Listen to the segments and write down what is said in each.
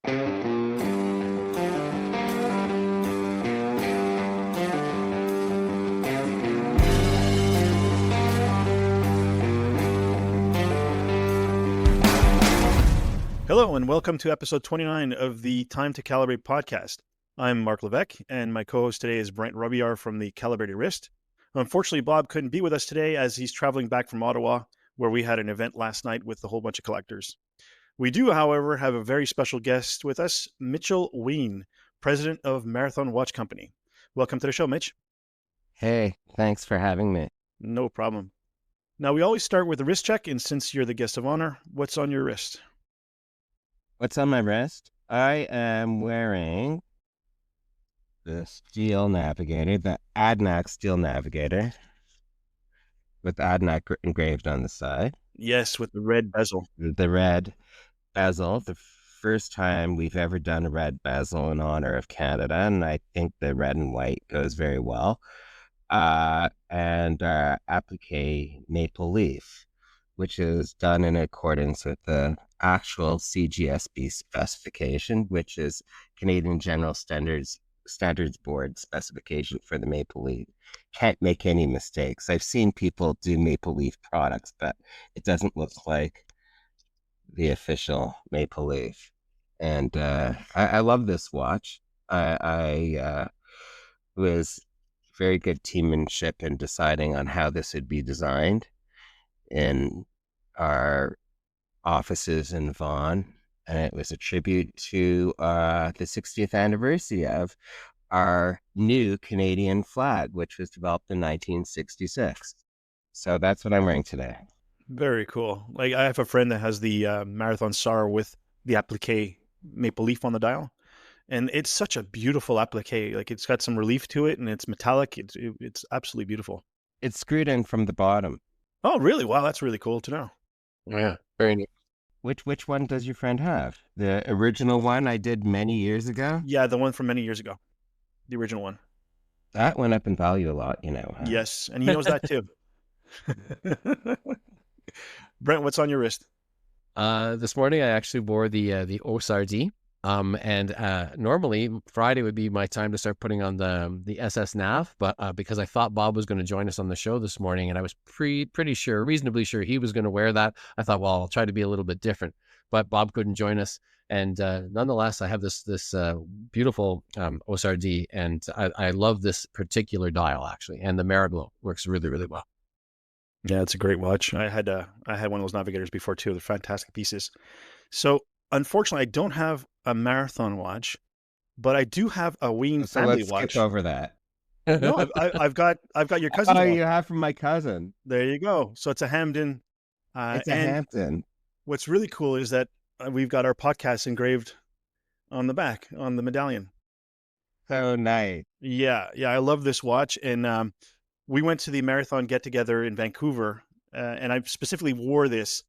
Hello, and welcome to episode 29 of the Time to Calibrate podcast. I'm Marc Levesque, and my co-host today is Brent Robillard from the Calibrated Wrist. Unfortunately, Bob couldn't be with us today as he's traveling back from Ottawa, where we had an event last night with a whole bunch of collectors. We do, however, have a very special guest with us, Mitchell Wein, president of Marathon Watch Company. Welcome to the show, Mitch. Hey, thanks for having me. No problem. Now, we always start with a wrist check, and since you're the guest of honor, what's on your wrist? What's on my wrist? I am wearing the steel navigator, the ADNAC steel navigator with ADNAC engraved on the side. Yes, with the red bezel. The red bezel, the first time we've ever done a red bezel in honor of Canada, and I think the red and white goes very well. And applique maple leaf, which is done in accordance with the actual CGSB specification, which is Canadian General Standards Board specification for the maple leaf. Can't make any mistakes. I've seen people do maple leaf products, but it doesn't look like the official maple leaf. And I love this watch. I was very good teammanship in deciding on how this would be designed in our offices in Vaughan, and it was a tribute to the 60th anniversary of our new Canadian flag, which was developed in 1966. So that's what I'm wearing today. Very cool. Like, I have a friend that has the Marathon SAR with the applique maple leaf on the dial, and it's such a beautiful applique. Like, it's got some relief to it, and it's metallic. It's absolutely beautiful. It's screwed in from the bottom. Oh, really? Wow, that's really cool to know. Yeah, very neat. Which one does your friend have? The original one I did many years ago? Yeah, the one from many years ago. The original one. That went up in value a lot, you know. Huh? Yes, and he knows that too. Brent, what's on your wrist? This morning I actually wore the OSRD. And normally Friday would be my time to start putting on the SS Nav, but because I thought Bob was going to join us on the show this morning, and I was pretty sure, reasonably sure he was going to wear that, I thought, well, I'll try to be a little bit different. But Bob couldn't join us, and nonetheless, I have this beautiful OSRD, and I love this particular dial actually, and the Mariglow works really, really well. Yeah, it's a great watch. I had one of those navigators before too. They're fantastic pieces. So, unfortunately, I don't have a Marathon watch, but I do have a Wein family let's watch. Skip over that. No, I've got your cousin's Oh, watch. you have from my cousin. There you go. So it's a Hamden. It's a Hampton. What's really cool is that we've got our podcast engraved on the back, on the medallion. So nice. Yeah. I love this watch. And we went to the Marathon get-together in Vancouver, and I specifically wore this.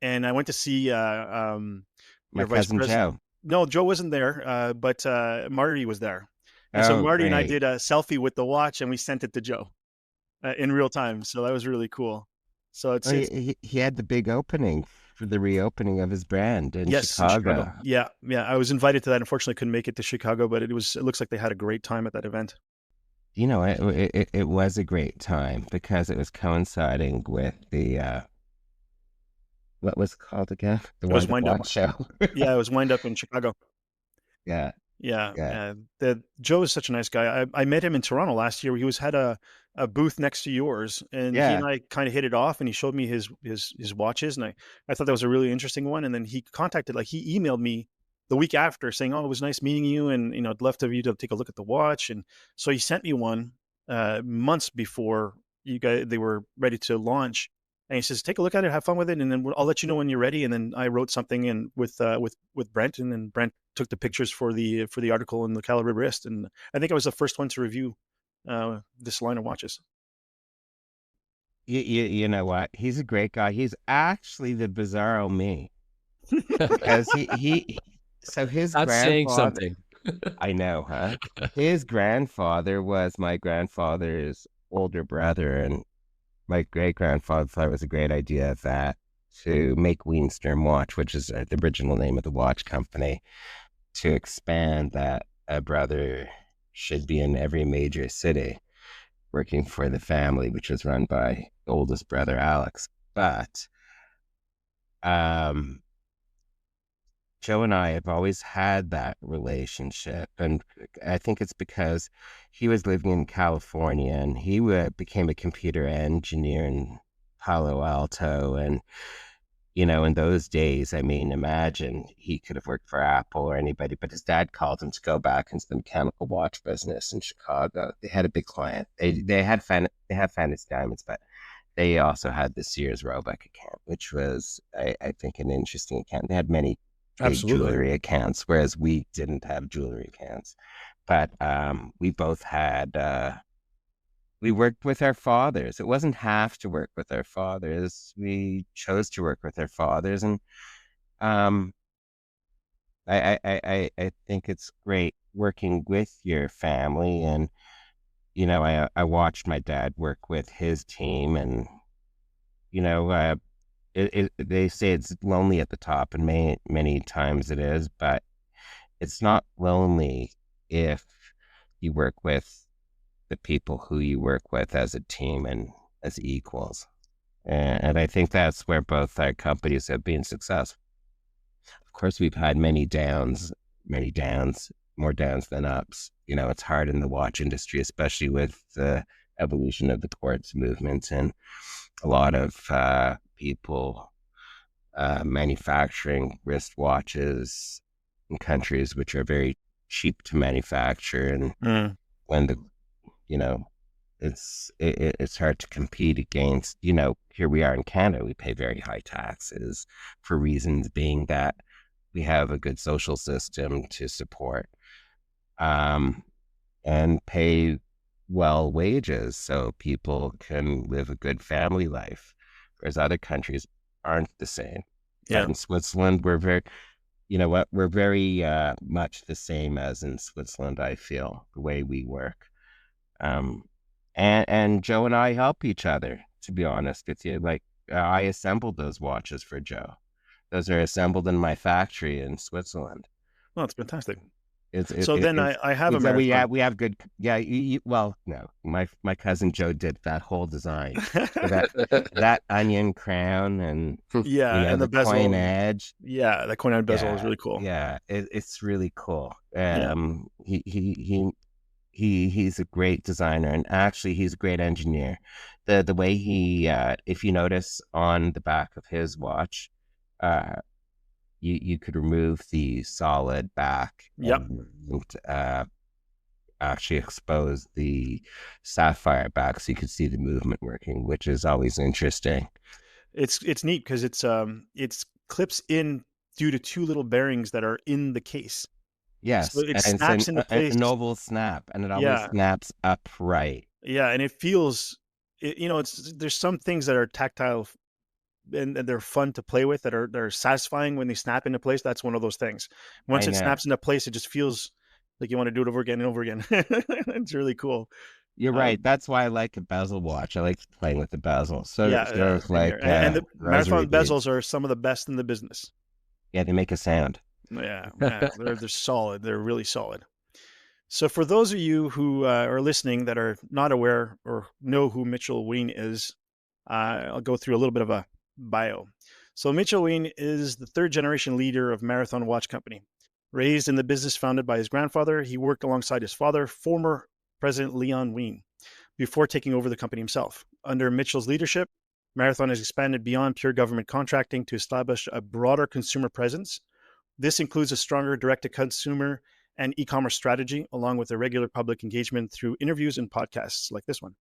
And I went to see My cousin Joe. No, Joe wasn't there, but Marty was there. And so Marty and I did a selfie with the watch, and we sent it to Joe in real time. So that was really cool. So he had the big opening for the reopening of his brand in Chicago. Yeah. I was invited to that. Unfortunately, couldn't make it to Chicago, but it looks like they had a great time at that event. You know, it was a great time because it was coinciding with the what was it called again? It was Wind Up show. Yeah, it was Wind Up in Chicago. Yeah. Joe is such a nice guy. I met him in Toronto last year. He had a booth next to yours, and he and I kind of hit it off, and he showed me his watches, and I thought that was a really interesting one. And then he emailed me the week after saying, "Oh, it was nice meeting you, and I'd love for you to take a look at the watch." And so he sent me one months before they were ready to launch. And he says, "Take a look at it, have fun with it, and then I'll let you know when you're ready." And then I wrote something in with Brent, and then Brent took the pictures for the article in the Calibrated Wrist. And I think I was the first one to review this line of watches. You know what? He's a great guy. He's actually the bizarro me, because so his That's grandfather, saying something. I know, huh? His grandfather was my grandfather's older brother, and my great-grandfather thought it was a great idea to make Wein watch, which is the original name of the watch company. to expand that a brother should be in every major city working for the family, which was run by oldest brother Alex. But Joe and I have always had that relationship, and I think it's because he was living in California and he became a computer engineer in Palo Alto, and in those days, I mean, imagine he could have worked for Apple or anybody, but his dad called him to go back into the mechanical watch business in Chicago. They had a big client. They have Fantasy Diamonds, but they also had the Sears Roebuck account, which was, I think, an interesting account. They had many big Absolutely. jewelry accounts, whereas we didn't have jewelry accounts. But we both had, we worked with our fathers. It wasn't have to work with our fathers. We chose to work with our fathers. And um, I think it's great working with your family. And, I watched my dad work with his team, and, they say it's lonely at the top, and many times it is, but it's not lonely if you work with the people who you work with as a team and as equals. And I think that's where both our companies have been successful. Of course, we've had many downs, more downs than ups. It's hard in the watch industry, especially with the evolution of the quartz movement and a lot of people manufacturing wristwatches in countries which are very cheap to manufacture. And when it's hard to compete against, here we are in Canada, we pay very high taxes for reasons being that we have a good social system to support, and pay well wages so people can live a good family life, whereas other countries aren't the same. Yeah. But in Switzerland, we're very, we're very much the same as in Switzerland, I feel, the way we work. And Joe and I help each other, to be honest with you. Like, I assembled those watches for Joe. Those are assembled in my factory in Switzerland. Oh, that's fantastic. It's So then I have a that marathon. we have good. Yeah. Well, no, my cousin Joe did that whole design. So that onion crown and Yeah, and the the bezel. coin edge. Yeah, that coin edge bezel is really cool. Yeah, it's really cool. Yeah. He's a great designer, and actually he's a great engineer. The way he, if you notice on the back of his watch, you could remove the solid back. Yep. And actually expose the sapphire back so you could see the movement working, which is always interesting. It's neat because it's clips in due to two little bearings that are in the case. Yes, So it and snaps into place. an oval snap, and it always Yeah. snaps upright. Yeah, and it feels, there's some things that are tactile and they're fun to play with, that are satisfying when they snap into place. That's one of those things. Once I it know. snaps into place, it just feels like you want to do it over again and over again. It's really cool. You're right. That's why I like a bezel watch. I like playing with the bezel. So Yeah, sort of same here. like And the rosary marathon bezels beads. are some of the best in the business. Yeah, they make a sound. Yeah, man, they're solid. They're really solid. So for those of you who are listening that are not aware or know who Mitchell Wein is, I'll go through a little bit of a bio. So Mitchell Wein is the third generation leader of Marathon Watch Company. Raised in the business founded by his grandfather, he worked alongside his father, former President Leon Wein, before taking over the company himself. Under Mitchell's leadership, Marathon has expanded beyond pure government contracting to establish a broader consumer presence. This includes a stronger direct-to-consumer and e-commerce strategy, along with a regular public engagement through interviews and podcasts like this one.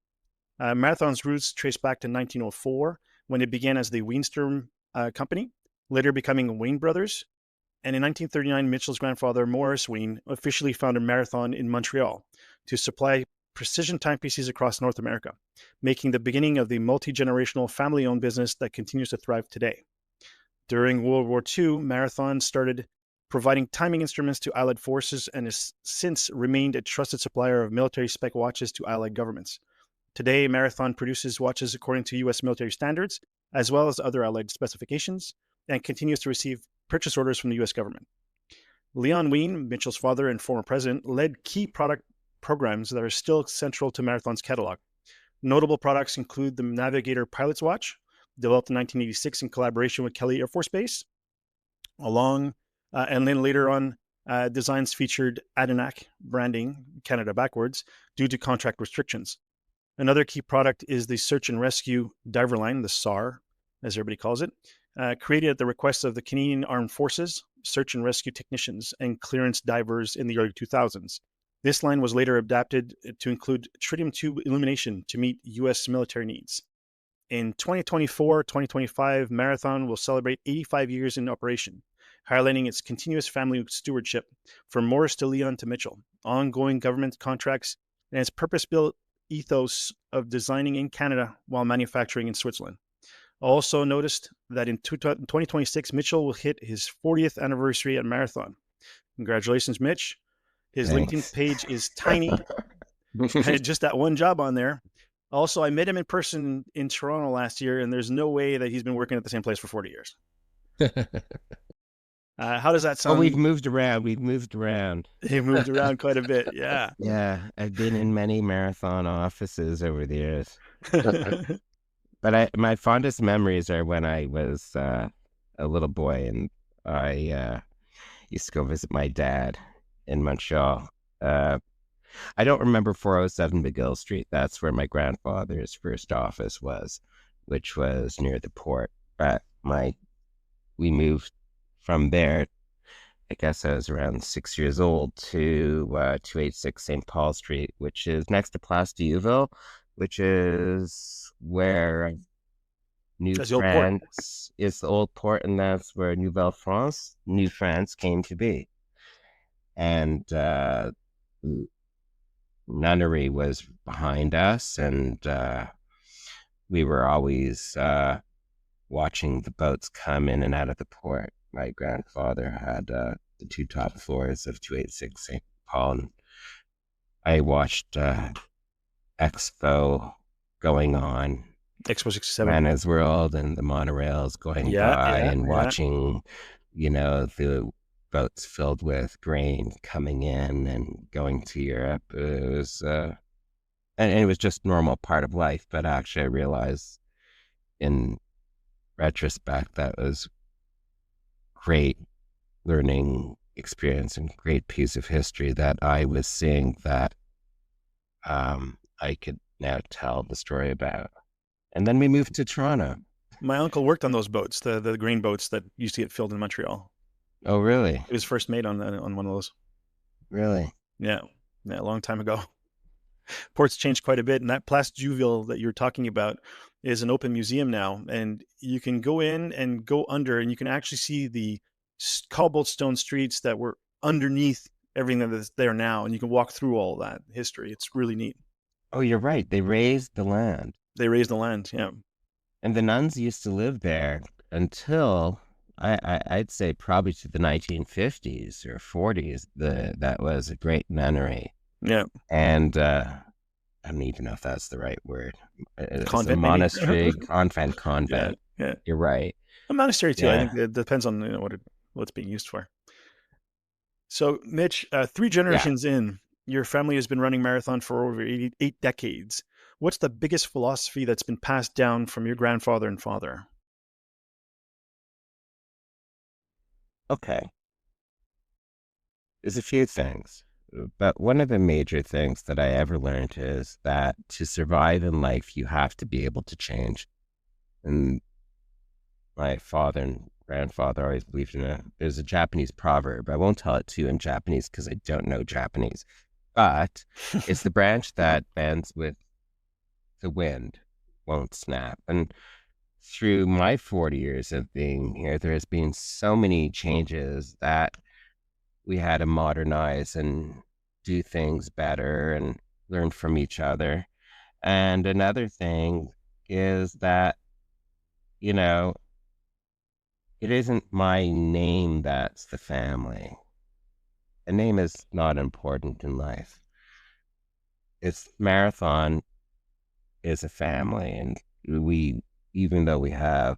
Marathon's roots trace back to 1904, when it began as the Weinstern Company, later becoming Wein Brothers. And in 1939, Mitchell's grandfather, Morris Wein, officially founded Marathon in Montreal to supply precision timepieces across North America, making the beginning of the multi-generational family-owned business that continues to thrive today. During World War II, Marathon started providing timing instruments to Allied forces and has since remained a trusted supplier of military spec watches to Allied governments. Today, Marathon produces watches according to U.S. military standards, as well as other Allied specifications, and continues to receive purchase orders from the U.S. government. Leon Wein, Mitchell's father and former president, led key product programs that are still central to Marathon's catalog. Notable products include the Navigator Pilot's Watch, developed in 1986 in collaboration with Kelly Air Force Base, and then later on, designs featured Adinak branding, Canada backwards, due to contract restrictions. Another key product is the Search and Rescue Diver Line, the SAR, as everybody calls it, created at the request of the Canadian Armed Forces, search and rescue technicians, and clearance divers in the early 2000s. This line was later adapted to include tritium tube illumination to meet U.S. military needs. In 2024-2025, Marathon will celebrate 85 years in operation, highlighting its continuous family stewardship from Morris to Leon to Mitchell, ongoing government contracts, and its purpose-built ethos of designing in Canada while manufacturing in Switzerland. Also noticed that in 2026, Mitchell will hit his 40th anniversary at Marathon. Congratulations, Mitch. His Thanks. LinkedIn page is tiny. Just that one job on there. Also, I met him in person in Toronto last year, and there's no way that he's been working at the same place for 40 years. How does that sound? Oh, we've moved around. He moved around quite a bit. Yeah. Yeah. I've been in many Marathon offices over the years. But my fondest memories are when I was a little boy and I used to go visit my dad in Montreal. I don't remember 407 McGill Street. That's where my grandfather's first office was, which was near the port. But we moved from there. I guess I was around 6 years old to 286 St. Paul Street, which is next to Place d'Youville, which is where New France is the old port, and that's where New France came to be. And nunnery was behind us, and we were always watching the boats come in and out of the port. My grandfather had the two top floors of 286 St. Paul, and I watched Expo going on. Expo 67. Mana's World and the monorails going by and watching, the boats filled with grain coming in and going to Europe. It was, and it was just normal part of life. But actually, I realized in retrospect that was great learning experience and great piece of history that I was seeing that I could now tell the story about. And then we moved to Toronto. My uncle worked on those boats, the grain boats that used to get filled in Montreal. Oh, really? It was first made on one of those. Really? Yeah, a long time ago. Ports changed quite a bit, and that Place d'Youville that you're talking about is an open museum now, and you can go in and go under, and you can actually see the cobblestone streets that were underneath everything that's there now, and you can walk through all that history. It's really neat. Oh, you're right. They raised the land. Yeah. And the nuns used to live there until I'd say probably to the 1950s or 40s. That was a great nunnery. Yeah. And I don't even know if that's the right word. It's convent, a monastery, convent. Yeah. You're right. A monastery too. Yeah. I think it depends on what it's being used for. So, Mitch, 3 generations in, your family has been running Marathon for over 8 decades. What's the biggest philosophy that's been passed down from your grandfather and father? Okay. There's a few things, but one of the major things that I ever learned is that to survive in life, you have to be able to change. And my father and grandfather always believed in there's a Japanese proverb. I won't tell it to you in Japanese because I don't know Japanese, but it's the branch that bends with the wind won't snap. And through my 40 years of being here, there has been so many changes that we had to modernize and do things better and learn from each other. And another thing is that, it isn't my name that's the family. A name is not important in life. It's Marathon is a family, and even though we have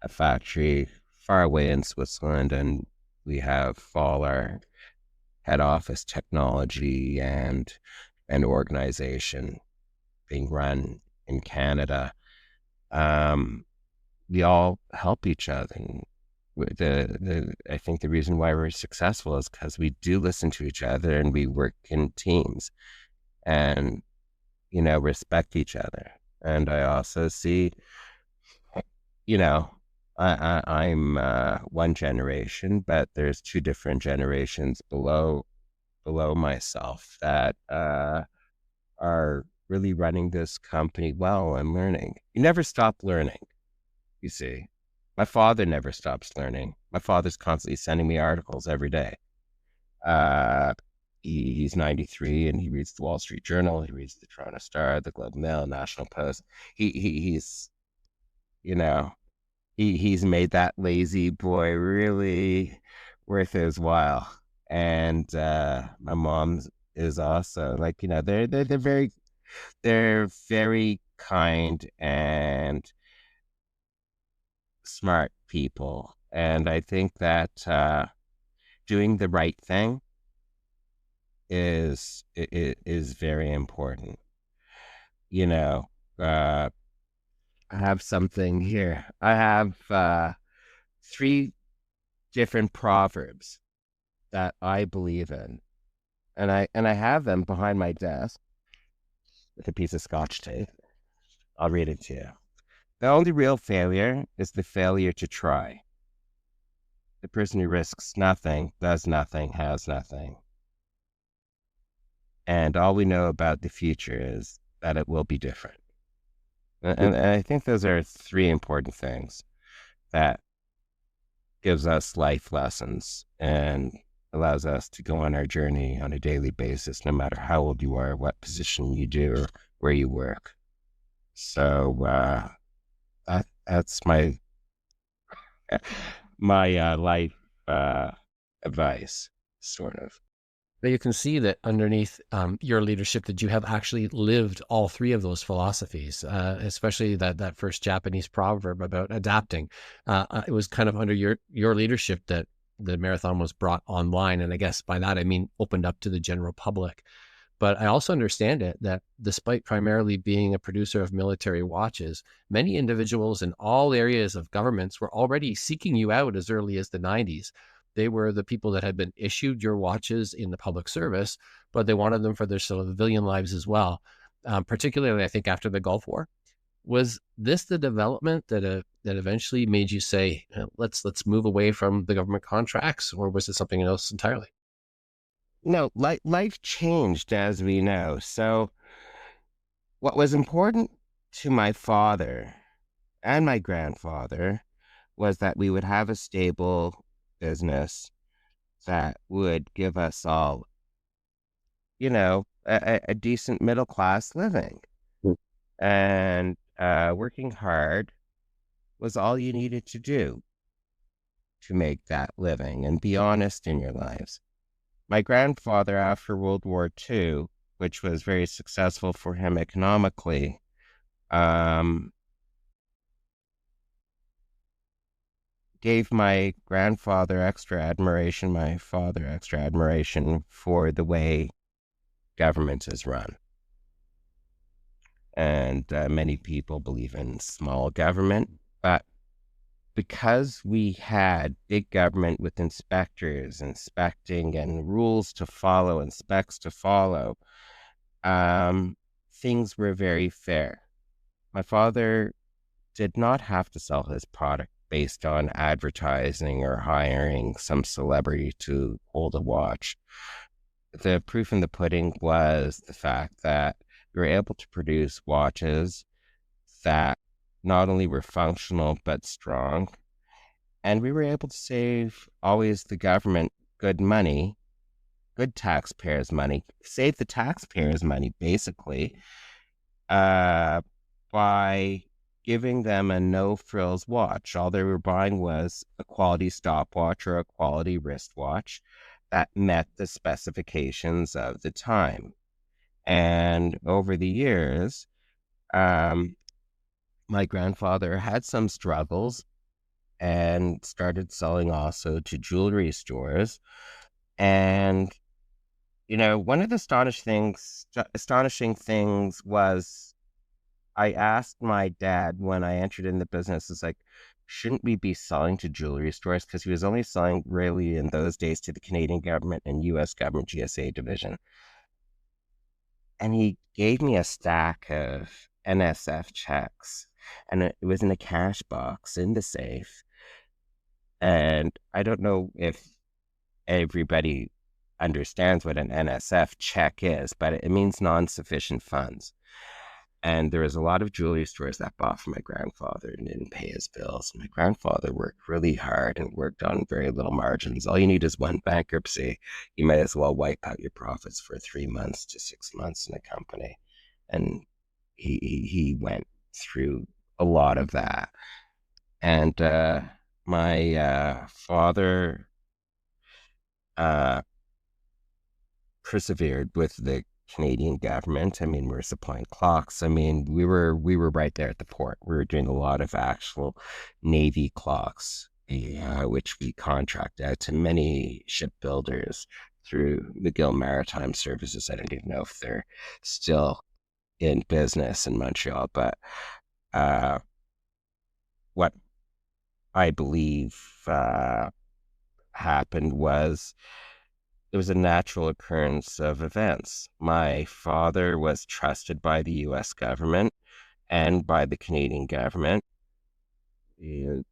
a factory far away in Switzerland and We have all our head office technology and organization being run in Canada. We all help each other. And I think the reason why we're successful is because we do listen to each other and we work in teams and, respect each other. And I also see, I'm one generation, but there's two different generations below myself that are really running this company well and learning. You never stop learning, you see. My father never stops learning. My father's constantly sending me articles every day. He's 93 and he reads the Wall Street Journal. He reads the Toronto Star, the Globe and Mail, National Post. He's he's made that lazy boy really worth his while. And my mom is also like, they're very kind and smart people. And I think that doing the right thing is very important. I have something here. I have 3 different proverbs that I believe in, and I have them behind my desk with a piece of Scotch tape. I'll read it to you. The only real failure is the failure to try. The person who risks nothing, does nothing, has nothing. And all we know about the future is that it will be different. And I think those are 3 important things that gives us life lessons and allows us to go on our journey on a daily basis, no matter how old you are, what position you do, or where you work. So that's my life advice, sort of. But you can see that underneath your leadership that you have actually lived all 3 of those philosophies, especially that first Japanese proverb about adapting. It was kind of under your leadership that the marathon was brought online. And I guess by that, I mean, opened up to the general public. But I also understand it that despite primarily being a producer of military watches, many individuals in all areas of governments were already seeking you out as early as the 90s. They were the people that had been issued your watches in the public service, but they wanted them for their civilian lives as well. Particularly, I think, after the Gulf War. Was this the development that eventually made you say, let's move away from the government contracts, or was it something else entirely? No, life changed, as we know. So what was important to my father and my grandfather was that we would have a stable business that would give us all, a decent middle class living. And working hard was all you needed to do to make that living and be honest in your lives. My grandfather, after World War II, which was very successful for him economically, gave my grandfather extra admiration, my father extra admiration for the way government is run. And many people believe in small government, but because we had big government with inspectors inspecting and rules to follow and specs to follow, things were very fair. My father did not have to sell his product based on advertising or hiring some celebrity to hold a watch. The proof in the pudding was the fact that we were able to produce watches that not only were functional but strong, and we were able to save always the government good money, good taxpayers' money, save the taxpayers' money basically, by giving them a no-frills watch. All they were buying was a quality stopwatch or a quality wristwatch that met the specifications of the time. And over the years, my grandfather had some struggles and started selling also to jewelry stores. And, one of the astonishing things was I asked my dad when I entered in the business, is like, shouldn't we be selling to jewelry stores? Because he was only selling really in those days to the Canadian government and US government GSA division. And he gave me a stack of NSF checks, and it was in a cash box in the safe. And I don't know if everybody understands what an NSF check is, but it means non-sufficient funds. And there was a lot of jewelry stores that bought from my grandfather and didn't pay his bills. My grandfather worked really hard and worked on very little margins. All you need is one bankruptcy. You might as well wipe out your profits for 3 months to 6 months in a company. And he went through a lot of that. And my father persevered with the Canadian government. I mean, we were supplying clocks. I mean, we were right there at the port. We were doing a lot of actual Navy clocks, which we contract out to many shipbuilders through McGill Maritime Services. I don't even know if they're still in business in Montreal, but what I believe happened was it was a natural occurrence of events. My father was trusted by the US government and by the Canadian government. The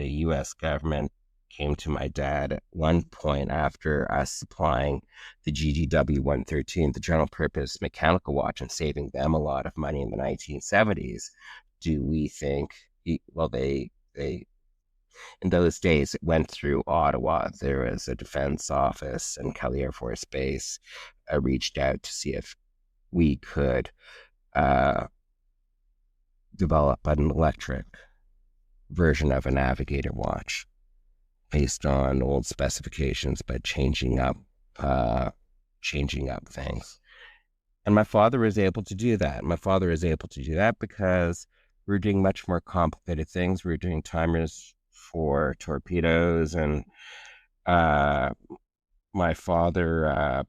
US government came to my dad at one point after us supplying the GGW 113, the general purpose mechanical watch, and saving them a lot of money in the 1970s. Do we think, well, they in those days, it went through Ottawa. There was a defense office, and Kelly Air Force Base reached out to see if we could develop an electric version of a navigator watch based on old specifications, but changing up things. And my father was able to do that. My father is able to do that because we're doing much more complicated things. We're doing timers for torpedoes, and my father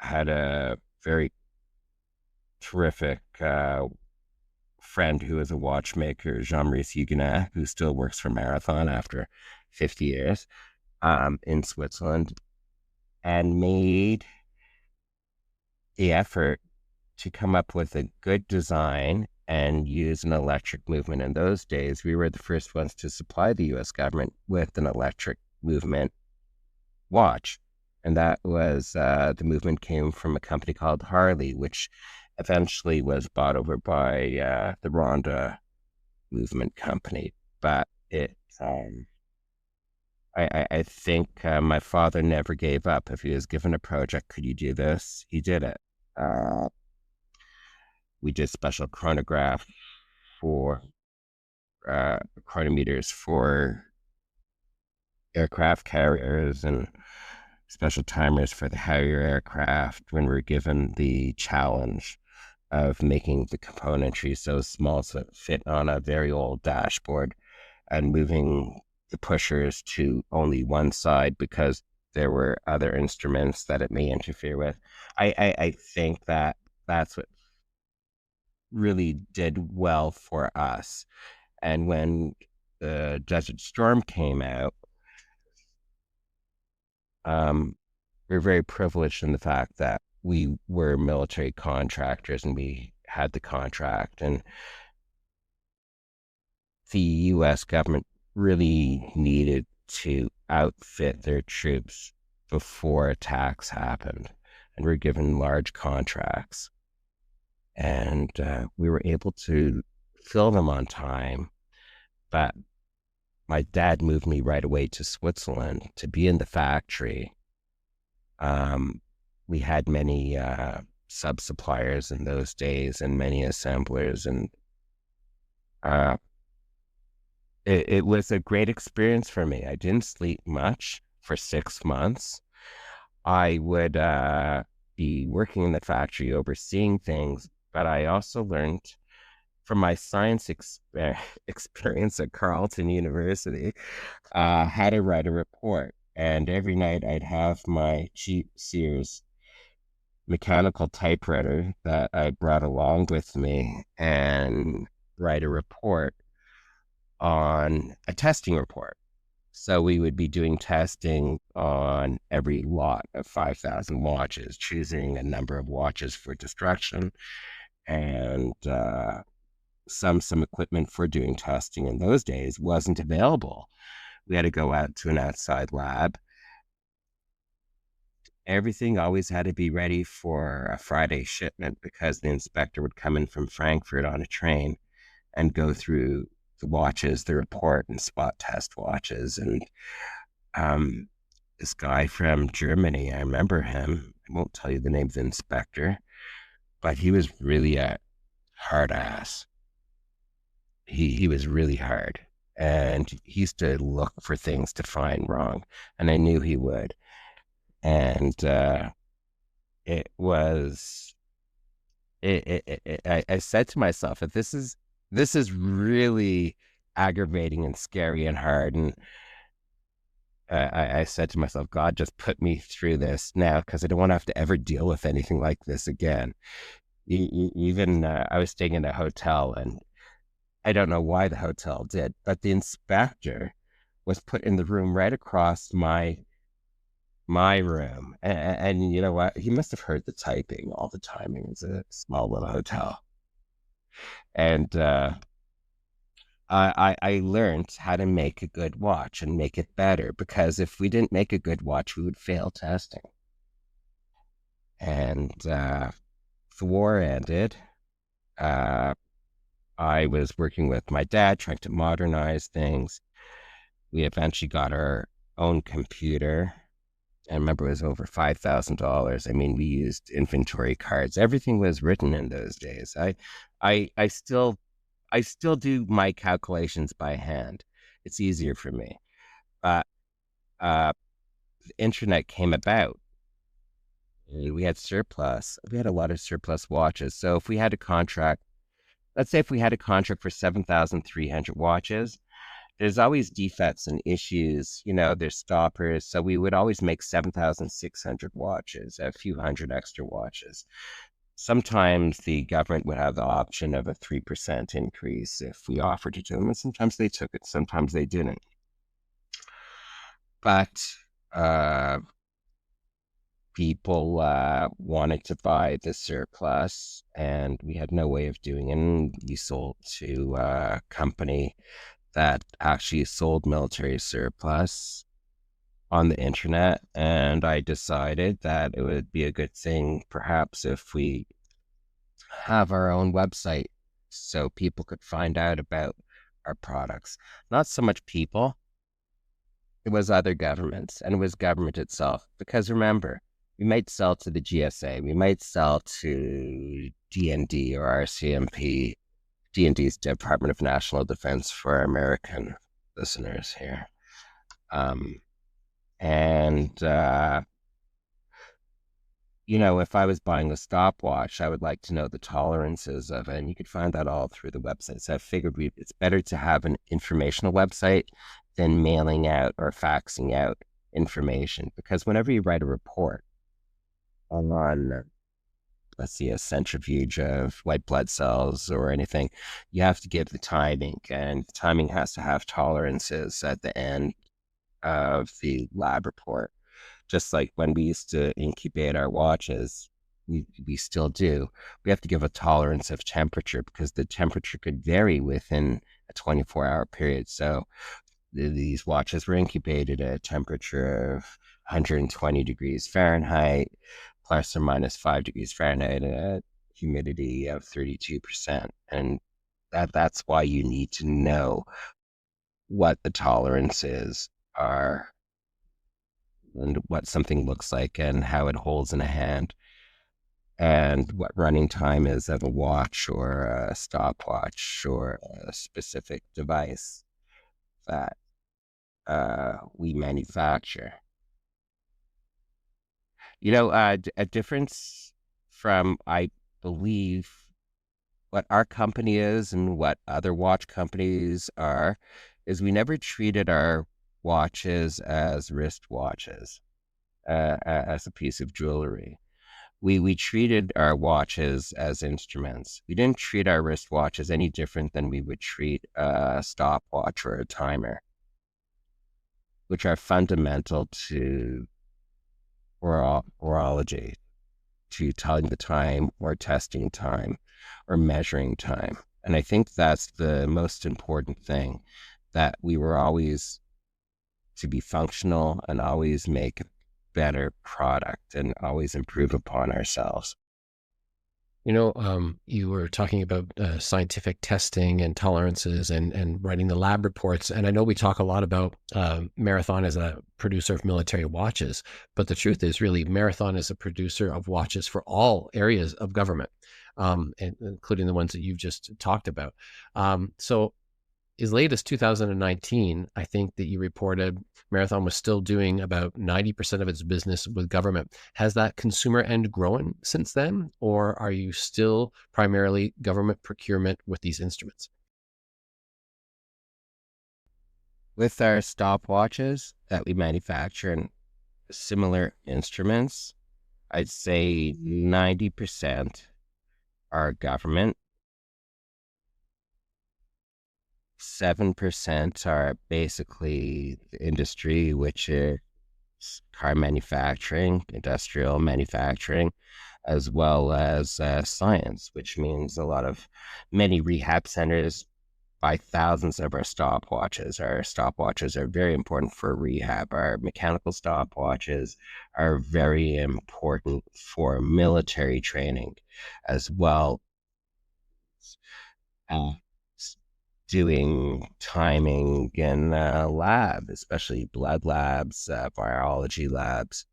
had a very terrific friend who is a watchmaker, Jean-Maurice Huguenot, who still works for Marathon after 50 years in Switzerland, and made the effort to come up with a good design and use an electric movement. In those days, we were the first ones to supply the US government with an electric movement watch. And that was, the movement came from a company called Harley, which eventually was bought over by the Ronda movement company. But I think my father never gave up. If he was given a project, could you do this? He did it. We did special chronograph for chronometers for aircraft carriers and special timers for the Harrier aircraft when we're given the challenge of making the componentry so small so it fit on a very old dashboard and moving the pushers to only one side because there were other instruments that it may interfere with. I think that that's what really did well for us. And when the Desert Storm came out, we're very privileged in the fact that we were military contractors and we had the contract. And the US government really needed to outfit their troops before attacks happened. And we're given large contracts. And we were able to fill them on time. But my dad moved me right away to Switzerland to be in the factory. We had many sub-suppliers in those days and many assemblers, and it was a great experience for me. I didn't sleep much for 6 months. I would be working in the factory, overseeing things, but I also learned from my science experience at Carleton University, had to write a report. And every night I'd have my cheap Sears mechanical typewriter that I brought along with me and write a report on a testing report. So we would be doing testing on every lot of 5,000 watches, choosing a number of watches for destruction and some equipment for doing testing in those days wasn't available. We had to go out to an outside lab. Everything always had to be ready for a Friday shipment because the inspector would come in from Frankfurt on a train and go through the watches, the report, and spot test watches. And this guy from Germany, I remember him. I won't tell you the name of the inspector, but he was really a hard ass. He was really hard, and he used to look for things to find wrong, and I knew he would. And it was I said to myself that this is really aggravating and scary and hard. And I said to myself, God, just put me through this now because I don't want to have to ever deal with anything like this again. Even I was staying in a hotel, and I don't know why the hotel did, but the inspector was put in the room right across my room. And you know what? He must have heard the typing all the time. It was a small little hotel. And I learned how to make a good watch and make it better, because if we didn't make a good watch, we would fail testing. And the war ended. I was working with my dad, trying to modernize things. We eventually got our own computer. I remember it was over $5,000. I mean, we used inventory cards. Everything was written in those days. I still do my calculations by hand. It's easier for me. But the internet came about. We had surplus. We had a lot of surplus watches. So if we had a contract, let's say if we had a contract for 7,300 watches, there's always defects and issues, there's stoppers. So we would always make 7,600 watches, a few hundred extra watches. Sometimes the government would have the option of a 3% increase if we offered it to them. And sometimes they took it, sometimes they didn't. But people wanted to buy the surplus, and we had no way of doing it. And we sold to a company that actually sold military surplus on the internet. And I decided that it would be a good thing, perhaps, if we have our own website so people could find out about our products. Not so much people, it was other governments, and it was government itself. Because remember, we might sell to the GSA, we might sell to DND or RCMP. DND's Department of National Defense for American listeners here. If I was buying a stopwatch, I would like to know the tolerances of it, and you could find that all through the website. So I figured it's better to have an informational website than mailing out or faxing out information, because whenever you write a report on, let's see, a centrifuge of white blood cells or anything, you have to give the timing, and the timing has to have tolerances at the end of the lab report. Just like when we used to incubate our watches, we still do. We have to give a tolerance of temperature, because the temperature could vary within a 24-hour period. So these watches were incubated at a temperature of 120 degrees Fahrenheit, plus or minus 5 degrees Fahrenheit, and a humidity of 32%. And that's why you need to know what the tolerances are and what something looks like and how it holds in a hand, and what running time is of a watch or a stopwatch or a specific device that we manufacture. A difference from, I believe, what our company is and what other watch companies are, is we never treated our watches as wrist watches, as a piece of jewelry. We treated our watches as instruments. We didn't treat our wristwatches any different than we would treat a stopwatch or a timer, which are fundamental to horology, to telling the time or testing time or measuring time. And I think that's the most important thing, that we were always to be functional and always make a better product and always improve upon ourselves. You were talking about scientific testing and tolerances and writing the lab reports. And I know we talk a lot about Marathon as a producer of military watches, but the truth is really Marathon is a producer of watches for all areas of government, and including the ones that you've just talked about. So as late as 2019, I think that you reported Marathon was still doing about 90% of its business with government. Has that consumer end grown since then, or are you still primarily government procurement with these instruments? With our stopwatches that we manufacture and similar instruments, I'd say 90% are government, 7% are basically the industry, which is car manufacturing, industrial manufacturing, as well as science, which means many rehab centers buy thousands of our stopwatches. Our stopwatches are very important for rehab. Our mechanical stopwatches are very important for military training as well. Doing timing in lab, especially blood labs, virology labs.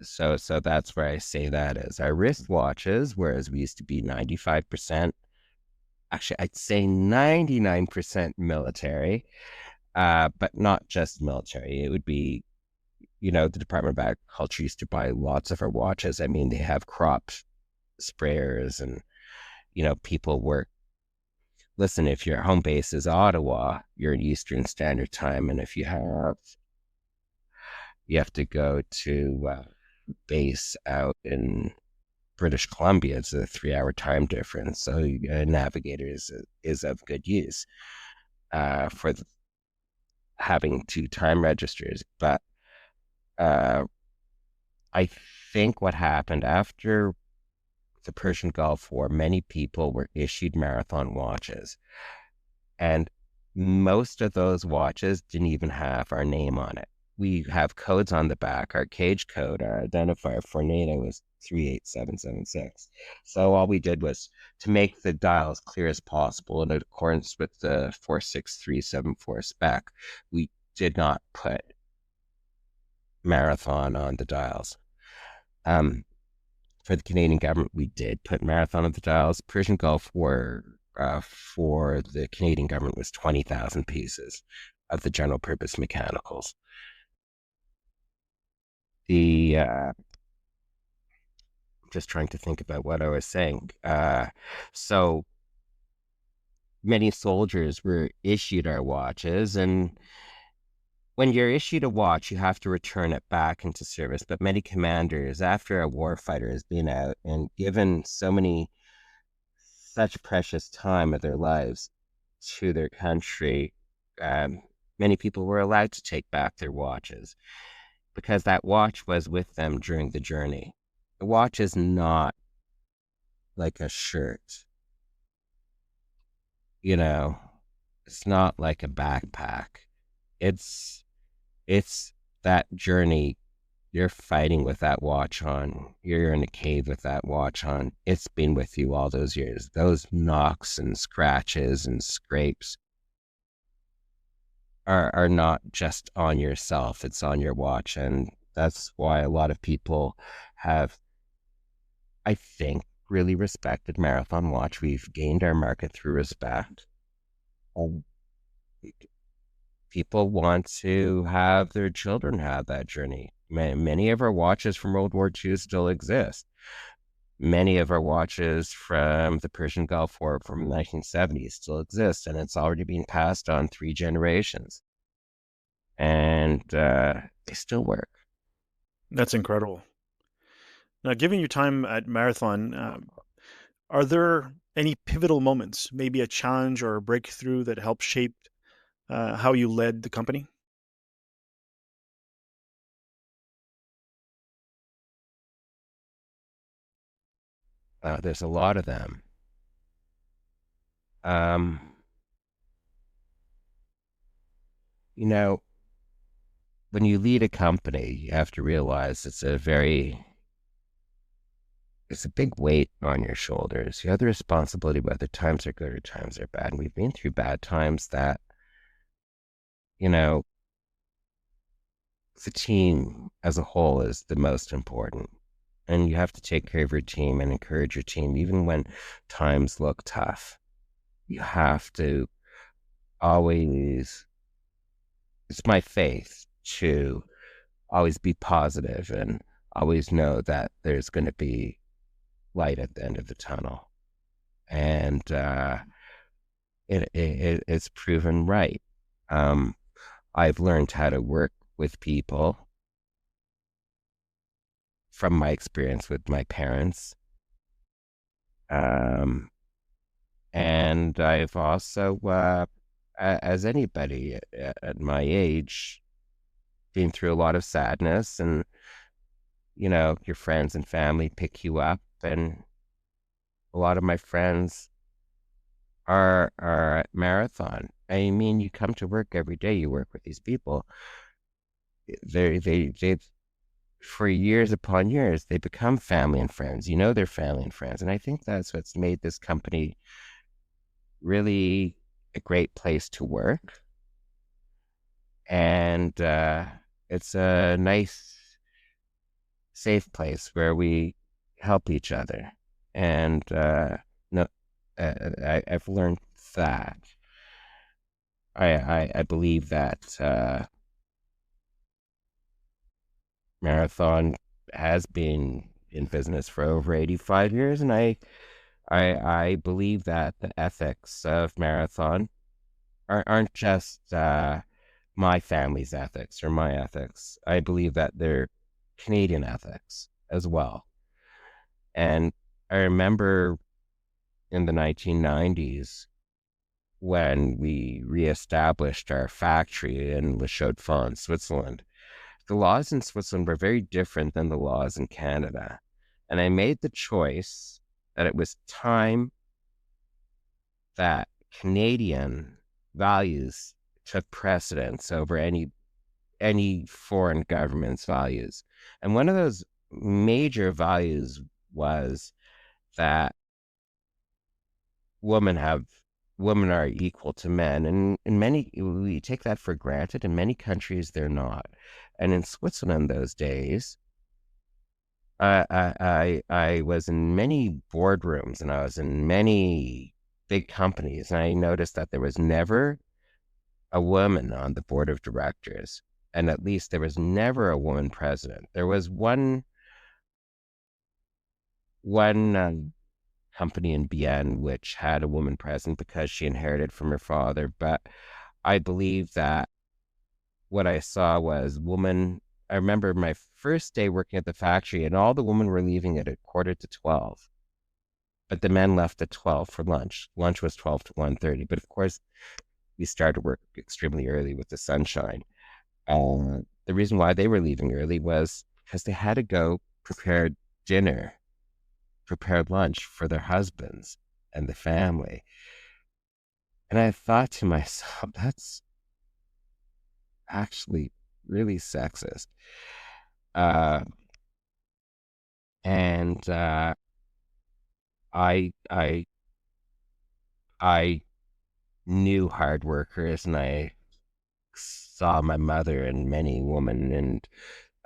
So that's where I say that is our wristwatches, whereas we used to be 95%, actually I'd say 99% military, but not just military. It would be, the Department of Agriculture used to buy lots of our watches. I mean, they have crop sprayers and, people work. Listen, if your home base is Ottawa, you're in Eastern Standard Time, and if you have to go to base out in British Columbia, it's a 3-hour time difference. So Navigator is of good use for having 2 time registers. But I think what happened after the Persian Gulf War, many people were issued Marathon watches. And most of those watches didn't even have our name on it. We have codes on the back. Our cage code, our identifier for NATO was 38776. So all we did was to make the dial as clear as possible in accordance with the 46374 spec. We did not put Marathon on the dials. For the Canadian government, we did put Marathon on the dials. Persian Gulf War for the Canadian government was 20,000 pieces of the general purpose mechanicals. I'm just trying to think about what I was saying. So many soldiers were issued our watches, and when you're issued a watch, you have to return it back into service. But many commanders, after a warfighter has been out and given such precious time of their lives to their country, many people were allowed to take back their watches because that watch was with them during the journey. The watch is not like a shirt. It's not like a backpack. It's that journey. You're fighting with that watch on. You're in a cave with that watch on. It's been with you all those years. Those knocks and scratches and scrapes are not just on yourself. It's on your watch. And that's why a lot of people have, I think, really respected Marathon Watch. We've gained our market through respect. People want to have their children have that journey. Many of our watches from World War II still exist. Many of our watches from the Persian Gulf War from the 1970s still exist, and it's already been passed on 3 generations. And they still work. That's incredible. Now, given your time at Marathon, are there any pivotal moments, maybe a challenge or a breakthrough that helped shape how you led the company? There's a lot of them. Um, you know, when you lead a company, you have to realize it's a big weight on your shoulders. You have the responsibility whether times are good or times are bad. And we've been through bad times that, you know, the team as a whole is the most important. And you have to take care of your team and encourage your team, even when times look tough. You have to always, it's my faith to always be positive and always know that there's going to be light at the end of the tunnel. And it's proven right. I've learned how to work with people from my experience with my parents. And I've also, as anybody at my age, been through a lot of sadness, and your friends and family pick you up, and a lot of my friends are at Marathon. I mean, you come to work every day, you work with these people. They for years upon years, they become family and friends. They're family and friends. And I think that's what's made this company really a great place to work. And it's a nice, safe place where we help each other. And no, I've learned that. I believe that Marathon has been in business for over 85 years, and I believe that the ethics of Marathon aren't just my family's ethics or my ethics. I believe that they're Canadian ethics as well. And I remember in the 1990s when we reestablished our factory in Le Chaux-de-Fonds, Switzerland. The laws in Switzerland were very different than the laws in Canada. And I made the choice that it was time that Canadian values took precedence over any foreign government's values. And one of those major values was that women are equal to men, and in many we take that for granted. In many countries, they're not. And in Switzerland those days, I was in many boardrooms and I was in many big companies, and I noticed that there was never a woman on the board of directors, and at least there was never a woman president. There was one company in Bienne which had a woman president because she inherited from her father, but I believe that what I saw was woman. I remember my first day working at the factory, and all the women were leaving at 11:45, but the men left at 12 for lunch. Lunch was 12 to 1:30, but of course we started work extremely early with the sunshine. The reason why they were leaving early was because they had to go prepare lunch for their husbands and the family. And I thought to myself, that's actually really sexist. And I knew hard workers, and I saw my mother and many women, and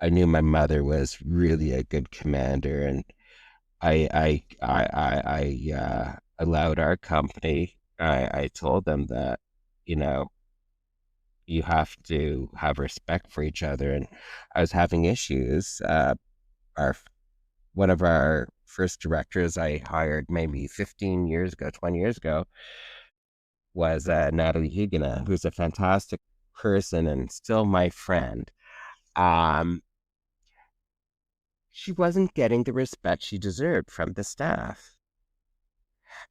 I knew my mother was really a good commander, and I allowed our company. I told them that, you have to have respect for each other. And I was having issues. One of our first directors I hired maybe 15 years ago, 20 years ago, was Natalie Huguenot, who's a fantastic person and still my friend. She wasn't getting the respect she deserved from the staff.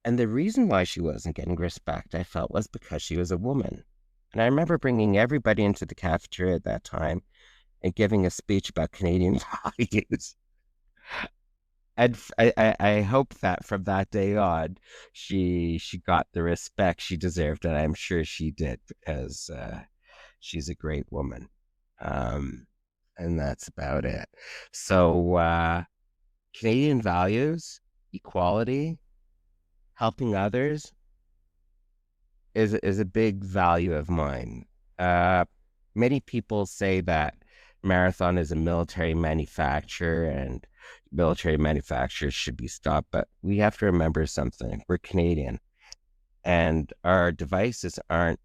And the reason why she wasn't getting respect, I felt, was because she was a woman. And I remember bringing everybody into the cafeteria at that time and giving a speech about Canadian values. And I hope that from that day on, she got the respect she deserved, and I'm sure she did, because she's a great woman. And that's about it. So Canadian values, equality, helping others is a big value of mine. Many people say that Marathon is a military manufacturer and military manufacturers should be stopped, but we have to remember something. We're Canadian, and our devices are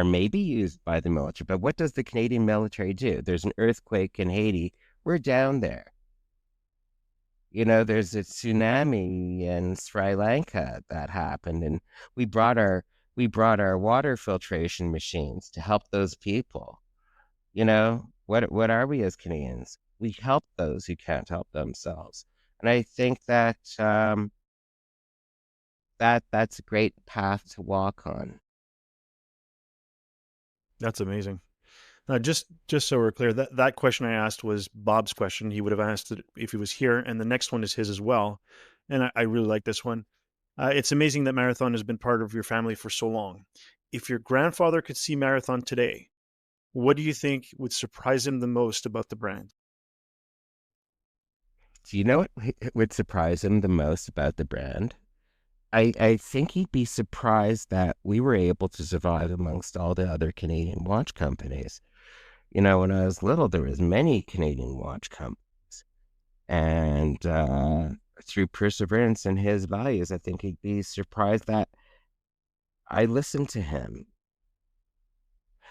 maybe used by the military, but what does the Canadian military do? There's an earthquake in Haiti. We're down there. There's a tsunami in Sri Lanka that happened, and we brought our water filtration machines to help those people. What are we as Canadians? We help those who can't help themselves, and I think that that's a great path to walk on. That's amazing. Just so we're clear, that question I asked was Bob's question. He would have asked it if he was here, and the next one is his as well. And I really like this one. It's amazing that Marathon has been part of your family for so long. If your grandfather could see Marathon today, what do you think would surprise him the most about the brand? Do you know what would surprise him the most about the brand? I think he'd be surprised that we were able to survive amongst all the other Canadian watch companies. When I was little, there was many Canadian watch companies. And through perseverance and his values, I think he'd be surprised that I listened to him.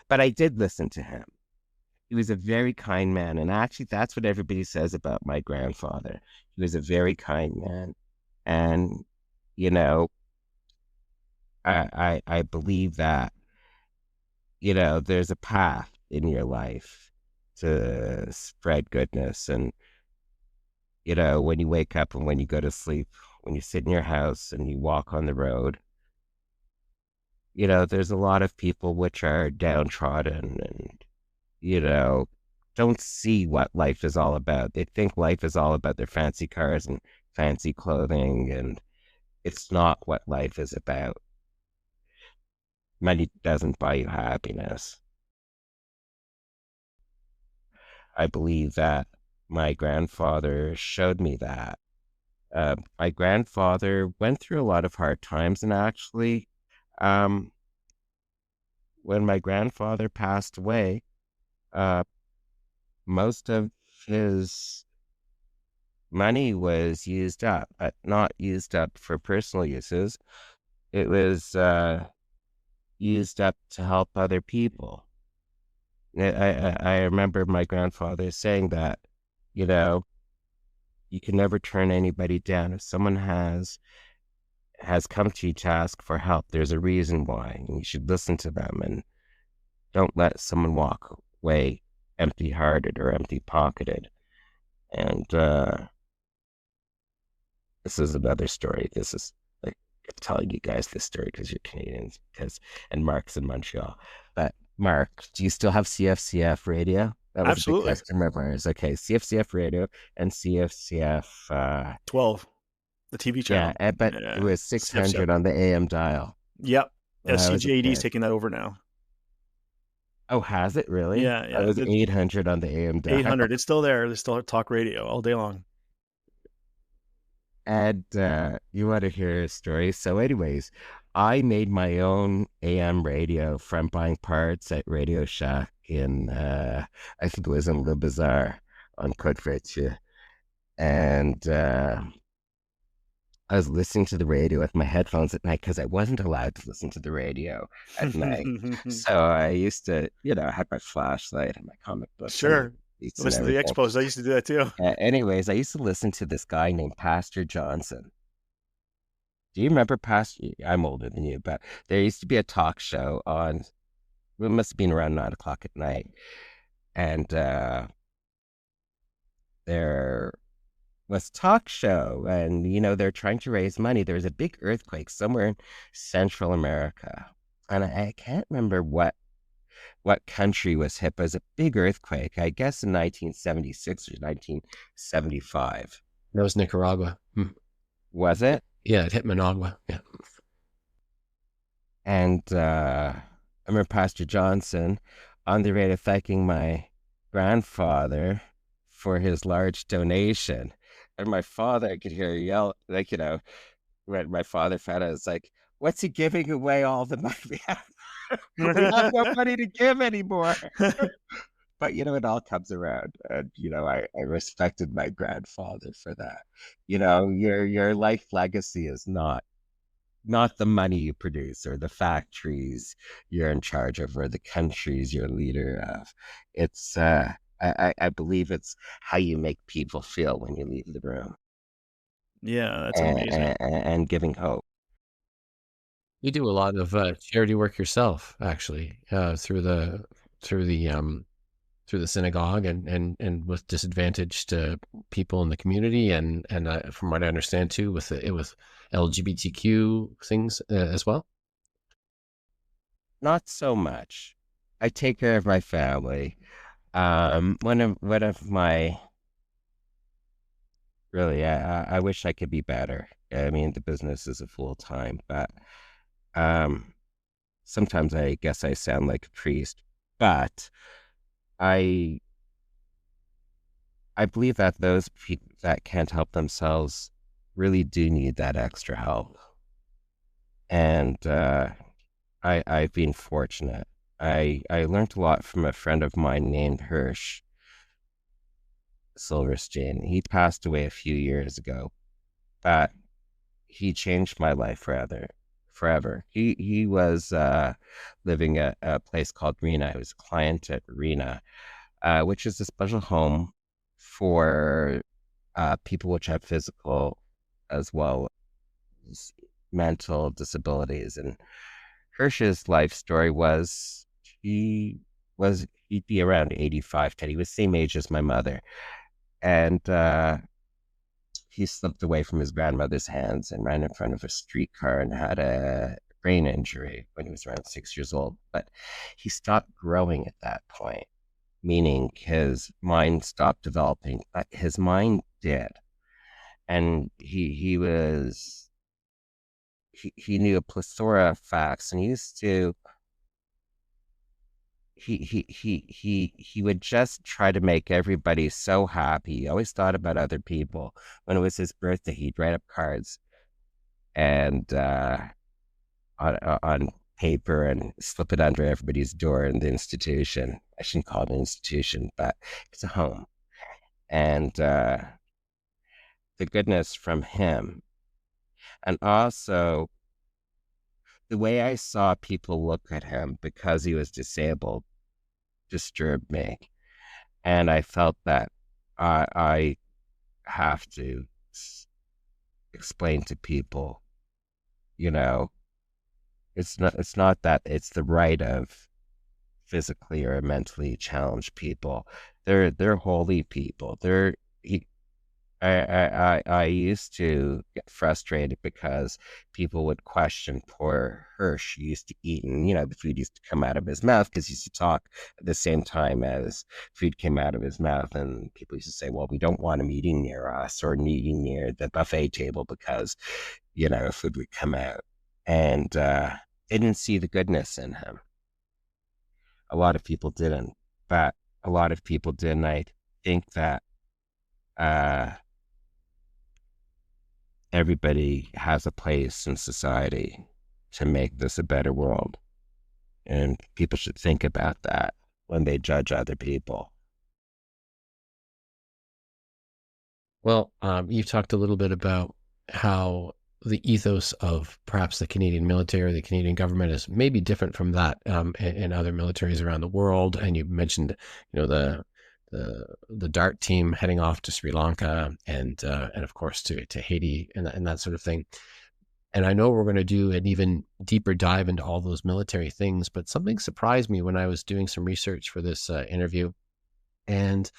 But I did listen to him. He was a very kind man. And actually, that's what everybody says about my grandfather. He was a very kind man. And, I believe that, there's a path in your life to spread goodness. And, when you wake up and when you go to sleep, when you sit in your house and you walk on the road, there's a lot of people which are downtrodden and, don't see what life is all about. They think life is all about their fancy cars and fancy clothing, and it's not what life is about. Money doesn't buy you happiness. I believe that my grandfather showed me that. My grandfather went through a lot of hard times, and actually, when my grandfather passed away, most of his money was used up, but not used up for personal uses. It was used up to help other people. I remember my grandfather saying that, you can never turn anybody down. If someone has come to you to ask for help, there's a reason why, and you should listen to them, and don't let someone walk away empty-hearted or empty-pocketed. And this is another story. This is like I'm telling you guys this story because you're Canadians, and Marc's in Montreal. But Marc, do you still have CFCF radio? That was Absolutely. a big customer of ours. Okay, CFCF radio and CFCF 12, the TV channel. Yeah, but it was 600 CFCF. on the AM dial. Yep. CJAD is taking that over now. Oh, has it really? Yeah. It was 800 on the AM dial. 800. It's still there. They still have talk radio all day long. And you want to hear a story? So anyways, I made my own AM radio from buying parts at Radio Shack in, I think it was in Le Bazaar on Côte Vertu. And I was listening to the radio with my headphones at night because I wasn't allowed to listen to the radio at night. So I used to, I had my flashlight and my comic book. Sure. beats and Listen to the everything. expos. I used to do that too. Anyways, I used to listen to this guy named Pastor Johnson. Do you remember Pastor? I'm older than you, but there used to be a talk show on, it must have been around 9 o'clock at night. And there was talk show, and they're trying to raise money. There was a big earthquake somewhere in Central America, and I can't remember what country was hit, but it was a big earthquake, I guess in 1976 or 1975. That was Nicaragua. Was it? Yeah, it hit Managua. Yeah. And I remember Pastor Johnson on the radio thanking my grandfather for his large donation. And my father, I could hear yell, like, when my father found out, it's like, what's he giving away all the money? We have no money to give anymore. But, it all comes around. And, I respected my grandfather for that. Your life legacy is not the money you produce or the factories you're in charge of or the countries you're leader of. It's, I believe it's how you make people feel when you leave the room. Yeah, that's amazing. And giving hope. You do a lot of charity work yourself, actually, through the synagogue and with disadvantaged people in the community, and from what I understand too, with LGBTQ things as well. Not so much. I take care of my family. One of my really, I wish I could be better. I mean, the business is a full time, but sometimes I guess I sound like a priest, but I believe that those people that can't help themselves really do need that extra help. And I've been fortunate. I learned a lot from a friend of mine named Hirsch Silverstein. He passed away a few years ago, but he changed my life forever. He was living at a place called Rena. He was a client at Rena, which is a special home for people which have physical as well as mental disabilities. And Hirsch's life story was he'd be around 85, 10. He was the same age as my mother. And he slipped away from his grandmother's hands and ran in front of a streetcar and had a brain injury when he was around 6 years old. But he stopped growing at that point, meaning his mind stopped developing, but his mind did. And he knew a plethora of facts, and he would just try to make everybody so happy. He always thought about other people. When it was his birthday, he'd write up cards and on paper and slip it under everybody's door in the institution. I shouldn't call it an institution, but it's a home. And the goodness from him. And also the way I saw people look at him because he was disabled disturbed me. And I felt that I have to explain to people, it's not that it's the right of physically or mentally challenged people. They're holy people. I used to get frustrated because people would question poor Hirsch. He used to eat, and the food used to come out of his mouth because he used to talk at the same time as food came out of his mouth. And people used to say, well, we don't want him eating near us or eating near the buffet table because, food would come out. And they didn't see the goodness in him. A lot of people didn't, but a lot of people did. And I think that everybody has a place in society to make this a better world. And people should think about that when they judge other people. Well, you talked a little bit about how the ethos of perhaps the Canadian military, the Canadian government is maybe different from that in other militaries around the world. And you mentioned, the the dart team heading off to Sri Lanka and of course to Haiti and that sort of thing. And I know we're going to do an even deeper dive into all those military things, but something surprised me when I was doing some research for this interview. And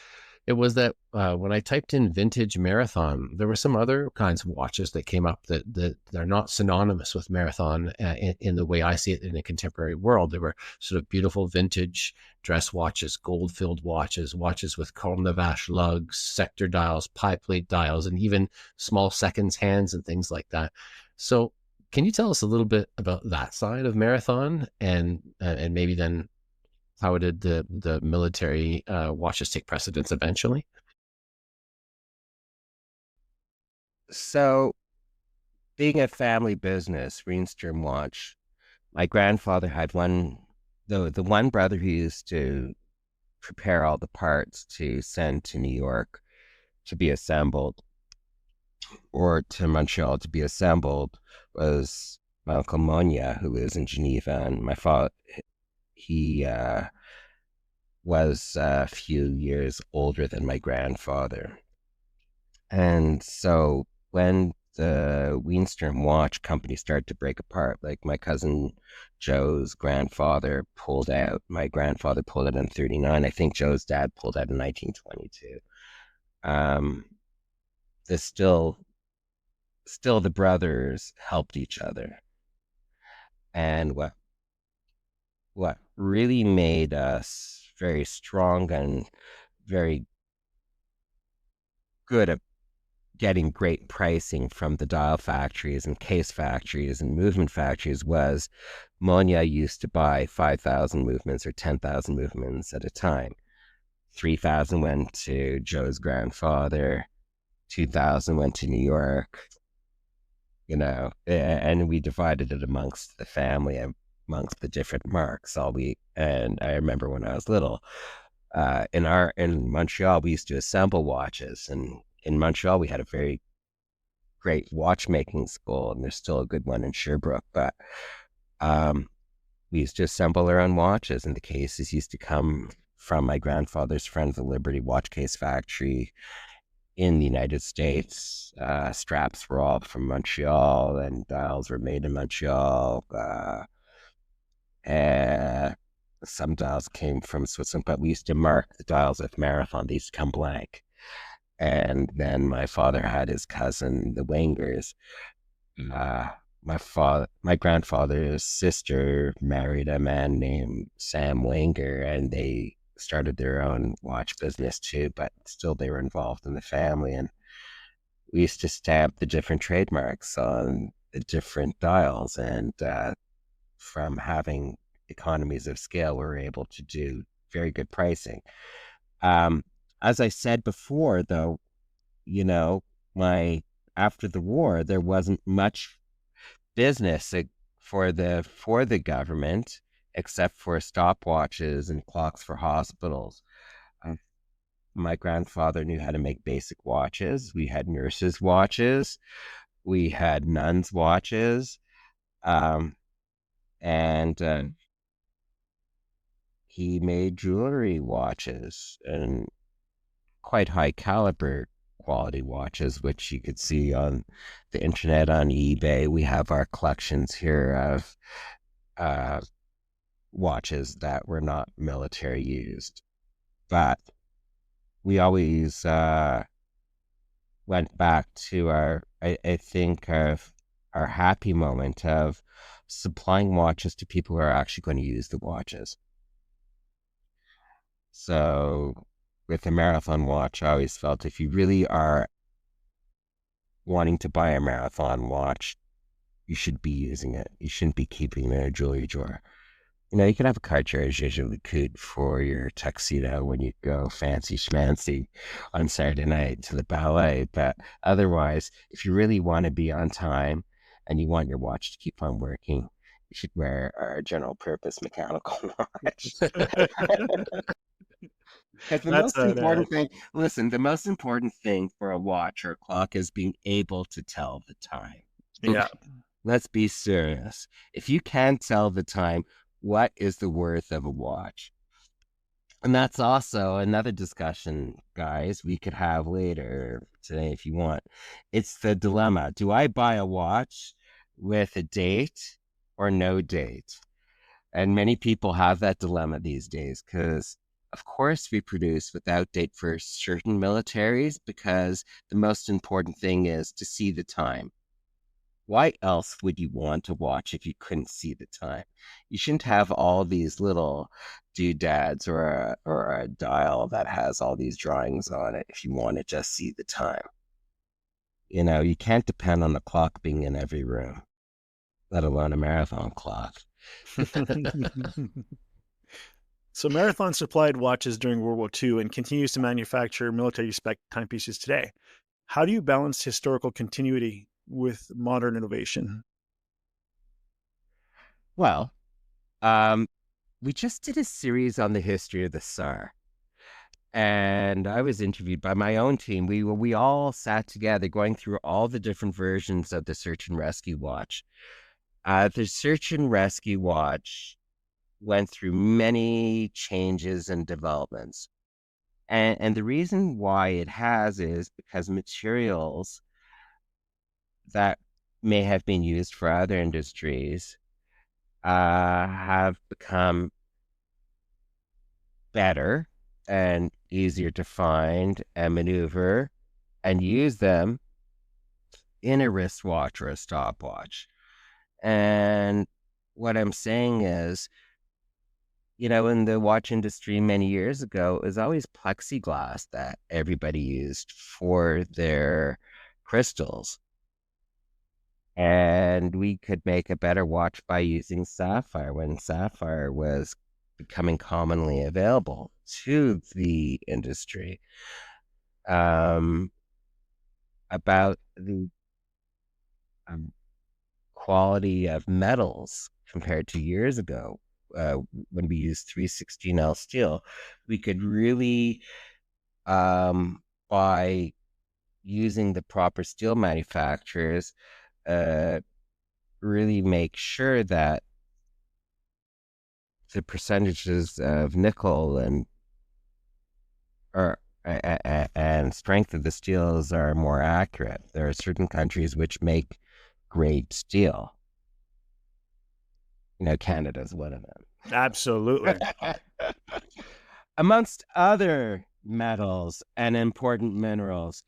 it was that when I typed in vintage marathon, there were some other kinds of watches that came up that are not synonymous with marathon in the way I see it in a contemporary world. There were sort of beautiful vintage dress watches, gold-filled watches, watches with Col de Vache lugs, sector dials, pie plate dials, and even small seconds hands and things like that. So can you tell us a little bit about that side of marathon and maybe then how did the military watches take precedence eventually? So, being a family business, Reinstrom Watch, my grandfather had the one brother who used to prepare all the parts to send to New York to be assembled or to Montreal to be assembled was my uncle Monia, who lives in Geneva, and my father, he was a few years older than my grandfather. And so when the Weinstrom watch company started to break apart, like my cousin Joe's grandfather pulled out, my grandfather pulled out in 39. I think Joe's dad pulled out in 1922. The still the brothers helped each other. And what really made us very strong and very good at getting great pricing from the dial factories and case factories and movement factories was Monia used to buy 5,000 movements or 10,000 movements at a time. 3,000 went to Joe's grandfather, 2,000 went to New York, and we divided it amongst the family and amongst the different marks. And I remember when I was little, in Montreal, we used to assemble watches, and in Montreal, we had a very great watchmaking school, and there's still a good one in Sherbrooke. But we used to assemble our own watches, and the cases used to come from my grandfather's Friends of Liberty watch case factory in the United States. Straps were all from Montreal, and dials were made in Montreal. Some dials came from Switzerland, but we used to mark the dials with Marathon. They used to come blank. And then my father had his cousin, the Wangers. My grandfather's sister married a man named Sam Wanger, and they started their own watch business too, but still they were involved in the family. And we used to stamp the different trademarks on the different dials. And from having economies of scale, we were able to do very good pricing. As I said before, though, after the war, there wasn't much business for the government except for stopwatches and clocks for hospitals. My grandfather knew how to make basic watches. We had nurses' watches. We had nuns' watches. And he made jewelry watches and quite high caliber quality watches, which you could see on the internet on eBay. We have our collections here of watches that were not military used, but we always went back to I think our happy moment of supplying watches to people who are actually going to use the watches. So with a marathon watch, I always felt if you really are wanting to buy a marathon watch, you should be using it. You shouldn't be keeping it in a jewelry drawer. You could have a Cartier usually could for your tuxedo when you go fancy schmancy on Saturday night to the ballet. But otherwise, if you really want to be on time and you want your watch to keep on working, you should wear a general purpose mechanical watch. Because the most important thing, listen, the most important thing for a watch or a clock is being able to tell the time. Yeah. Let's be serious. If you can't tell the time, what is the worth of a watch? And that's also another discussion, guys, we could have later today if you want. It's the dilemma. Do I buy a watch with a date or no date? And many people have that dilemma these days because, of course, we produce without date for certain militaries because the most important thing is to see the time. Why else would you want to watch if you couldn't see the time? You shouldn't have all these little doodads or a dial that has all these drawings on it if you want to just see the time. You know, you can't depend on the clock being in every room, let alone a marathon clock. So Marathon supplied watches during World War II and continues to manufacture military spec timepieces today. How do you balance historical continuity with modern innovation? Well, we just did a series on the history of the SAR. And I was interviewed by my own team. We all sat together going through all the different versions of the search and rescue watch. The search and rescue watch went through many changes and developments. And the reason why it has is because materials that may have been used for other industries have become better and easier to find and maneuver and use them in a wristwatch or a stopwatch. And what I'm saying is, you know, in the watch industry many years ago, it was always plexiglass that everybody used for their crystals. And we could make a better watch by using sapphire when sapphire was becoming commonly available to the industry. About the quality of metals compared to years ago, when we used 316L steel, we could really, by using the proper steel manufacturers, really make sure that the percentages of nickel and strength of the steels are more accurate. There are certain countries which make great steel. You know, Canada's one of them. Absolutely. Amongst other metals and important minerals.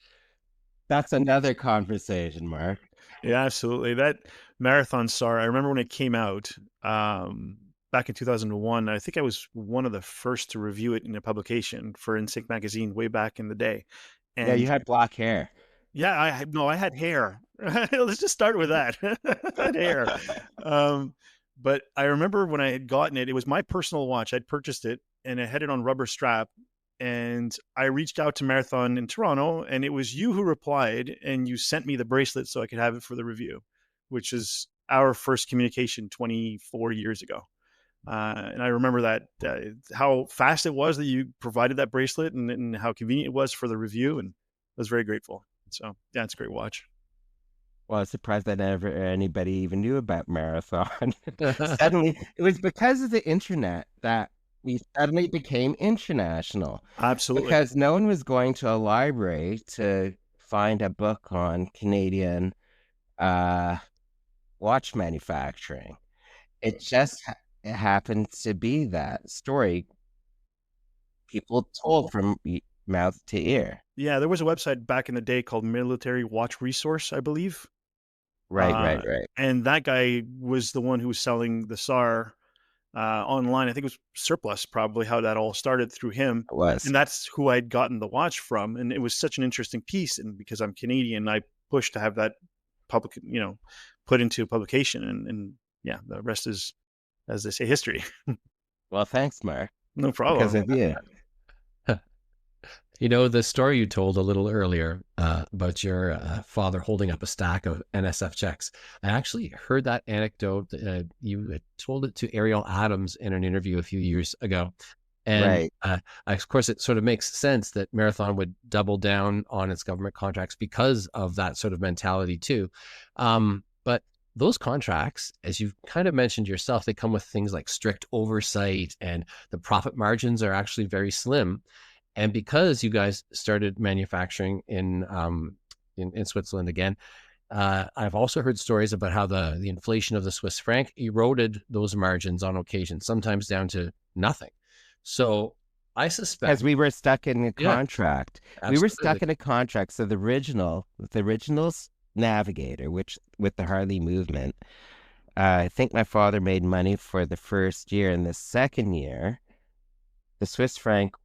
That's another conversation, Mark. Yeah, absolutely. That Marathon SAR, I remember when it came out back in 2001. I think I was one of the first to review it in a publication for InSync magazine way back in the day. And yeah, you had black hair. Yeah, I had hair. Let's just start with that. I had hair. But I remember when I had gotten it, it was my personal watch. I'd purchased it and I had it on rubber strap. And I reached out to Marathon in Toronto, and it was you who replied, and you sent me the bracelet so I could have it for the review, which is our first communication 24 years ago. And I remember that how fast it was that you provided that bracelet, and how convenient it was for the review, and I was very grateful. So yeah, it's a great watch. Well, I was surprised that never anybody even knew about Marathon. Suddenly, it was because of the internet that we suddenly became international. Absolutely. Because no one was going to a library to find a book on Canadian watch manufacturing. It just it happened to be that story people told from mouth to ear. Yeah, there was a website back in the day called Military Watch Resource, I believe. Right. And that guy was the one who was selling the SAR online. I think it was Surplus, probably how that all started through him. It was. And that's who I'd gotten the watch from. And it was such an interesting piece. And because I'm Canadian, I pushed to have that put into publication. And yeah, the rest is, as they say, history. Well, thanks, Mark. No problem. Because of you. You know, the story you told a little earlier about your father holding up a stack of NSF checks. I actually heard that anecdote. You told it to Ariel Adams in an interview a few years ago. And of course, it sort of makes sense that Marathon would double down on its government contracts because of that sort of mentality too. But those contracts, as you've kind of mentioned yourself, they come with things like strict oversight, and the profit margins are actually very slim. And because you guys started manufacturing in Switzerland again, I've also heard stories about how the inflation of the Swiss franc eroded those margins on occasion, sometimes down to nothing. So I suspect, because we were stuck in a contract. We were stuck in a contract. So the original Navigator, which with the Harley movement, I think my father made money for the first year. And the second year, the Swiss franc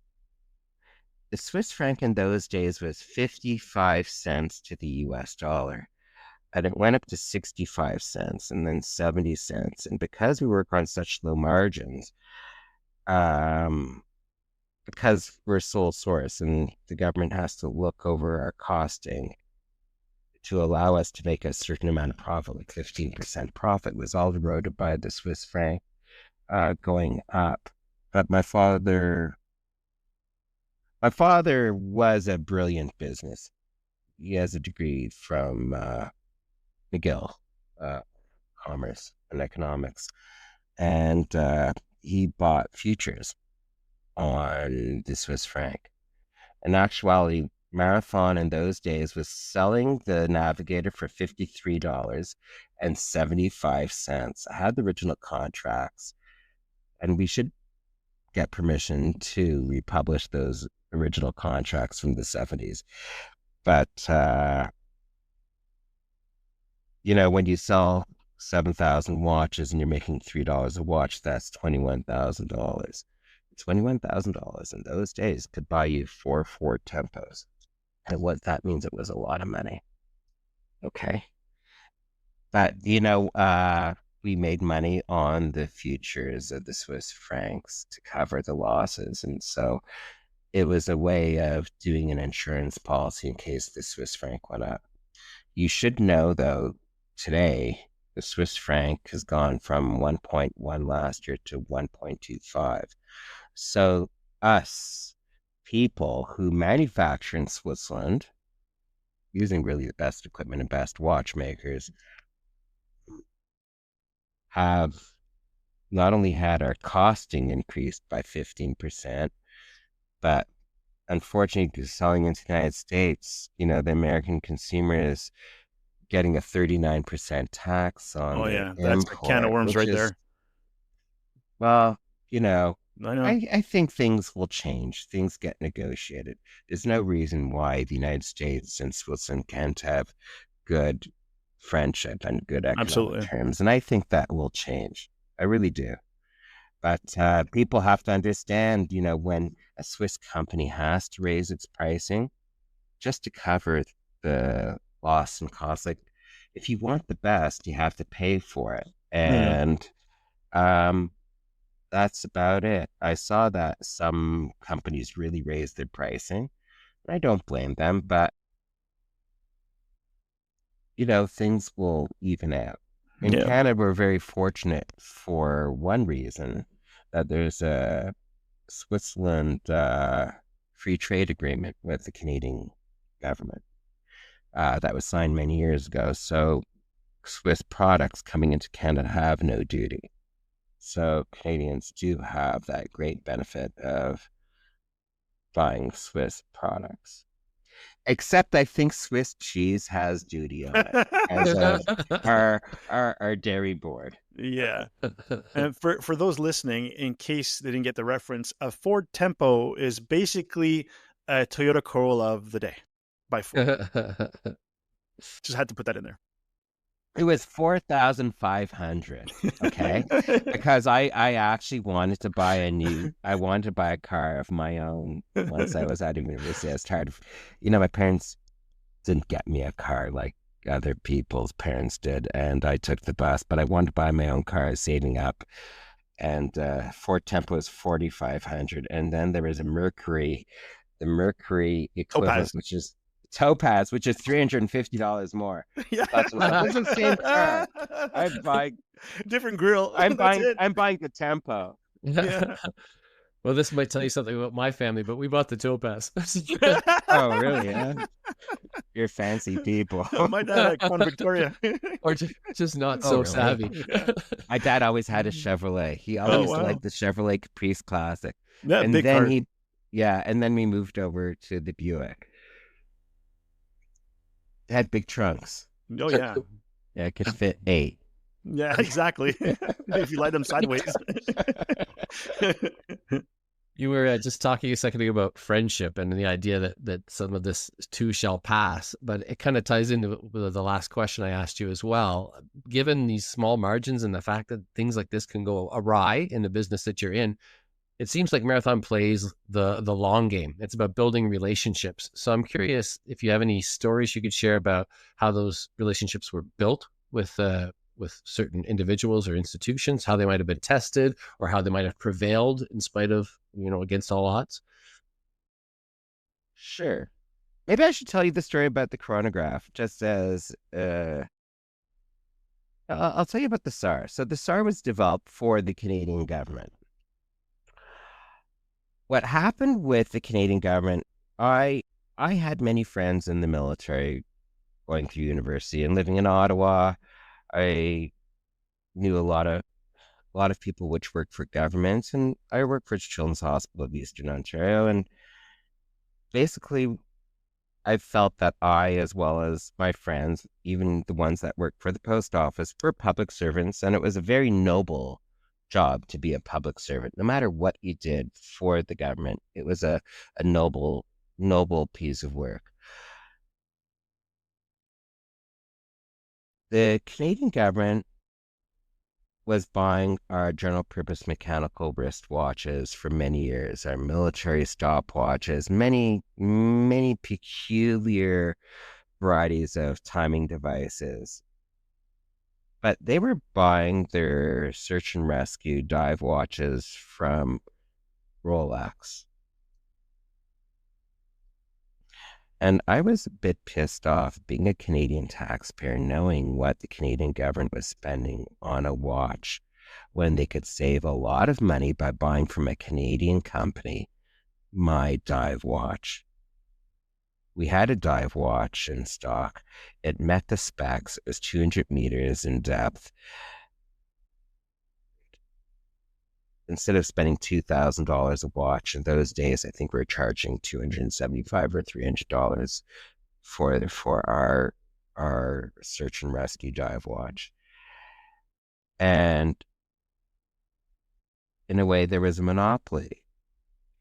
in those days was 55 cents to the US dollar. And it went up to 65 cents and then 70 cents. And because we work on such low margins, because we're sole source and the government has to look over our costing to allow us to make a certain amount of profit, like 15% profit, was all eroded by the Swiss franc going up. But my father was a brilliant business. He has a degree from McGill, commerce and economics, and he bought futures on the Swiss franc. In actuality, Marathon in those days was selling the Navigator for $53.75. I had the original contracts, and we should get permission to republish those original contracts from the 70s. But, when you sell 7,000 watches and you're making $3 a watch, that's $21,000. $21,000 in those days could buy you 4 Ford Tempos. And what that means, it was a lot of money. Okay. But, we made money on the futures of the Swiss francs to cover the losses. And so it was a way of doing an insurance policy in case the Swiss franc went up. You should know, though, today, the Swiss franc has gone from 1.1 last year to 1.25. So us people who manufacture in Switzerland, using really the best equipment and best watchmakers, have not only had our costing increased by 15%, but unfortunately, selling into the United States, the American consumer is getting a 39% tax on that's a can of worms right there. Well, I know. I think things will change. Things get negotiated. There's no reason why the United States and Switzerland can't have good friendship and good economic terms. And I think that will change. I really do. But people have to understand, when a Swiss company has to raise its pricing just to cover the loss and cost, like if you want the best, you have to pay for it. And that's about it. I saw that some companies really raised their pricing. I don't blame them, but things will even out. In Canada, we're very fortunate for one reason, that there's a Switzerland free trade agreement with the Canadian government that was signed many years ago. So Swiss products coming into Canada have no duty. So Canadians do have that great benefit of buying Swiss products. Except I think Swiss cheese has duty on it as of our dairy board. Yeah. And for those listening, in case they didn't get the reference, a Ford Tempo is basically a Toyota Corolla of the day by Ford. Just had to put that in there. It was 4,500. Okay. Because I actually wanted to buy a car of my own once I was out of university. I was tired of, my parents didn't get me a car like other people's parents did. And I took the bus, but I wanted to buy my own car. I was saving up. And Ford Tempo was 4,500. And then there was the Mercury equivalent, Topaz, which is $350 more. Yeah, that's the same car. I buy different grill. I'm buying the Tempo. Yeah. Well, this might tell you something about my family, but we bought the Topaz. Oh, really? Yeah. You're fancy people. My dad had Crown Victoria. Or just not Oh, so really? savvy. Yeah. My dad always had a Chevrolet. He Oh, always wow. liked the Chevrolet Caprice Classic. Yeah, And big then car. and then we moved over to the Buick. It had big trunks. Oh, yeah. Yeah, it could fit 8. Yeah, exactly. If you light them sideways. You were just talking a second ago about friendship and the idea that some of this too shall pass, but it kind of ties into the last question I asked you as well. Given these small margins and the fact that things like this can go awry in the business that you're in, it seems like Marathon plays the long game. It's about building relationships. So I'm curious if you have any stories you could share about how those relationships were built with certain individuals or institutions, how they might have been tested, or how they might have prevailed in spite of, against all odds. Sure. Maybe I should tell you the story about the chronograph, just as I'll tell you about the SAR. So the SAR was developed for the Canadian government. What happened with the Canadian government, I had many friends in the military going through university and living in Ottawa. I knew a lot of people which worked for governments, and I worked for Children's Hospital of Eastern Ontario. And basically, I felt that I, as well as my friends, even the ones that worked for the post office, were public servants, and it was a very noble job to be a public servant. No matter what you did for the government, it was a noble piece of work. The Canadian government was buying our general purpose mechanical wristwatches for many years, our military stopwatches, many peculiar varieties of timing devices. But they were buying their search and rescue dive watches from Rolex. And I was a bit pissed off being a Canadian taxpayer, knowing what the Canadian government was spending on a watch when they could save a lot of money by buying from a Canadian company my dive watch. We had a dive watch in stock. It met the specs. It was 200 meters in depth. Instead of spending $2,000 a watch in those days, I think we were charging $275 or $300 for our search and rescue dive watch. And in a way, there was a monopoly.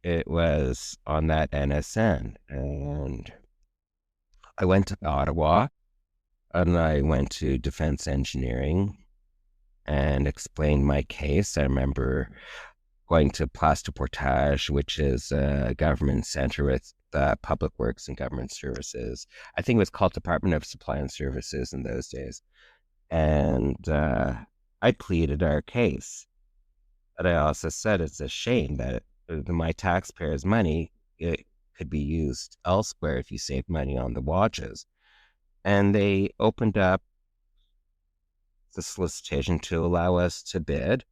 It was on that NSN. And I went to Ottawa and I went to Defense Engineering and explained my case. I remember going to Place du Portage, which is a government center with public works and government services. I think it was called Department of Supply and Services in those days. And I pleaded our case. But I also said it's a shame that my taxpayers' money, it could be used elsewhere if you save money on the watches. And they opened up the solicitation to allow us to bid.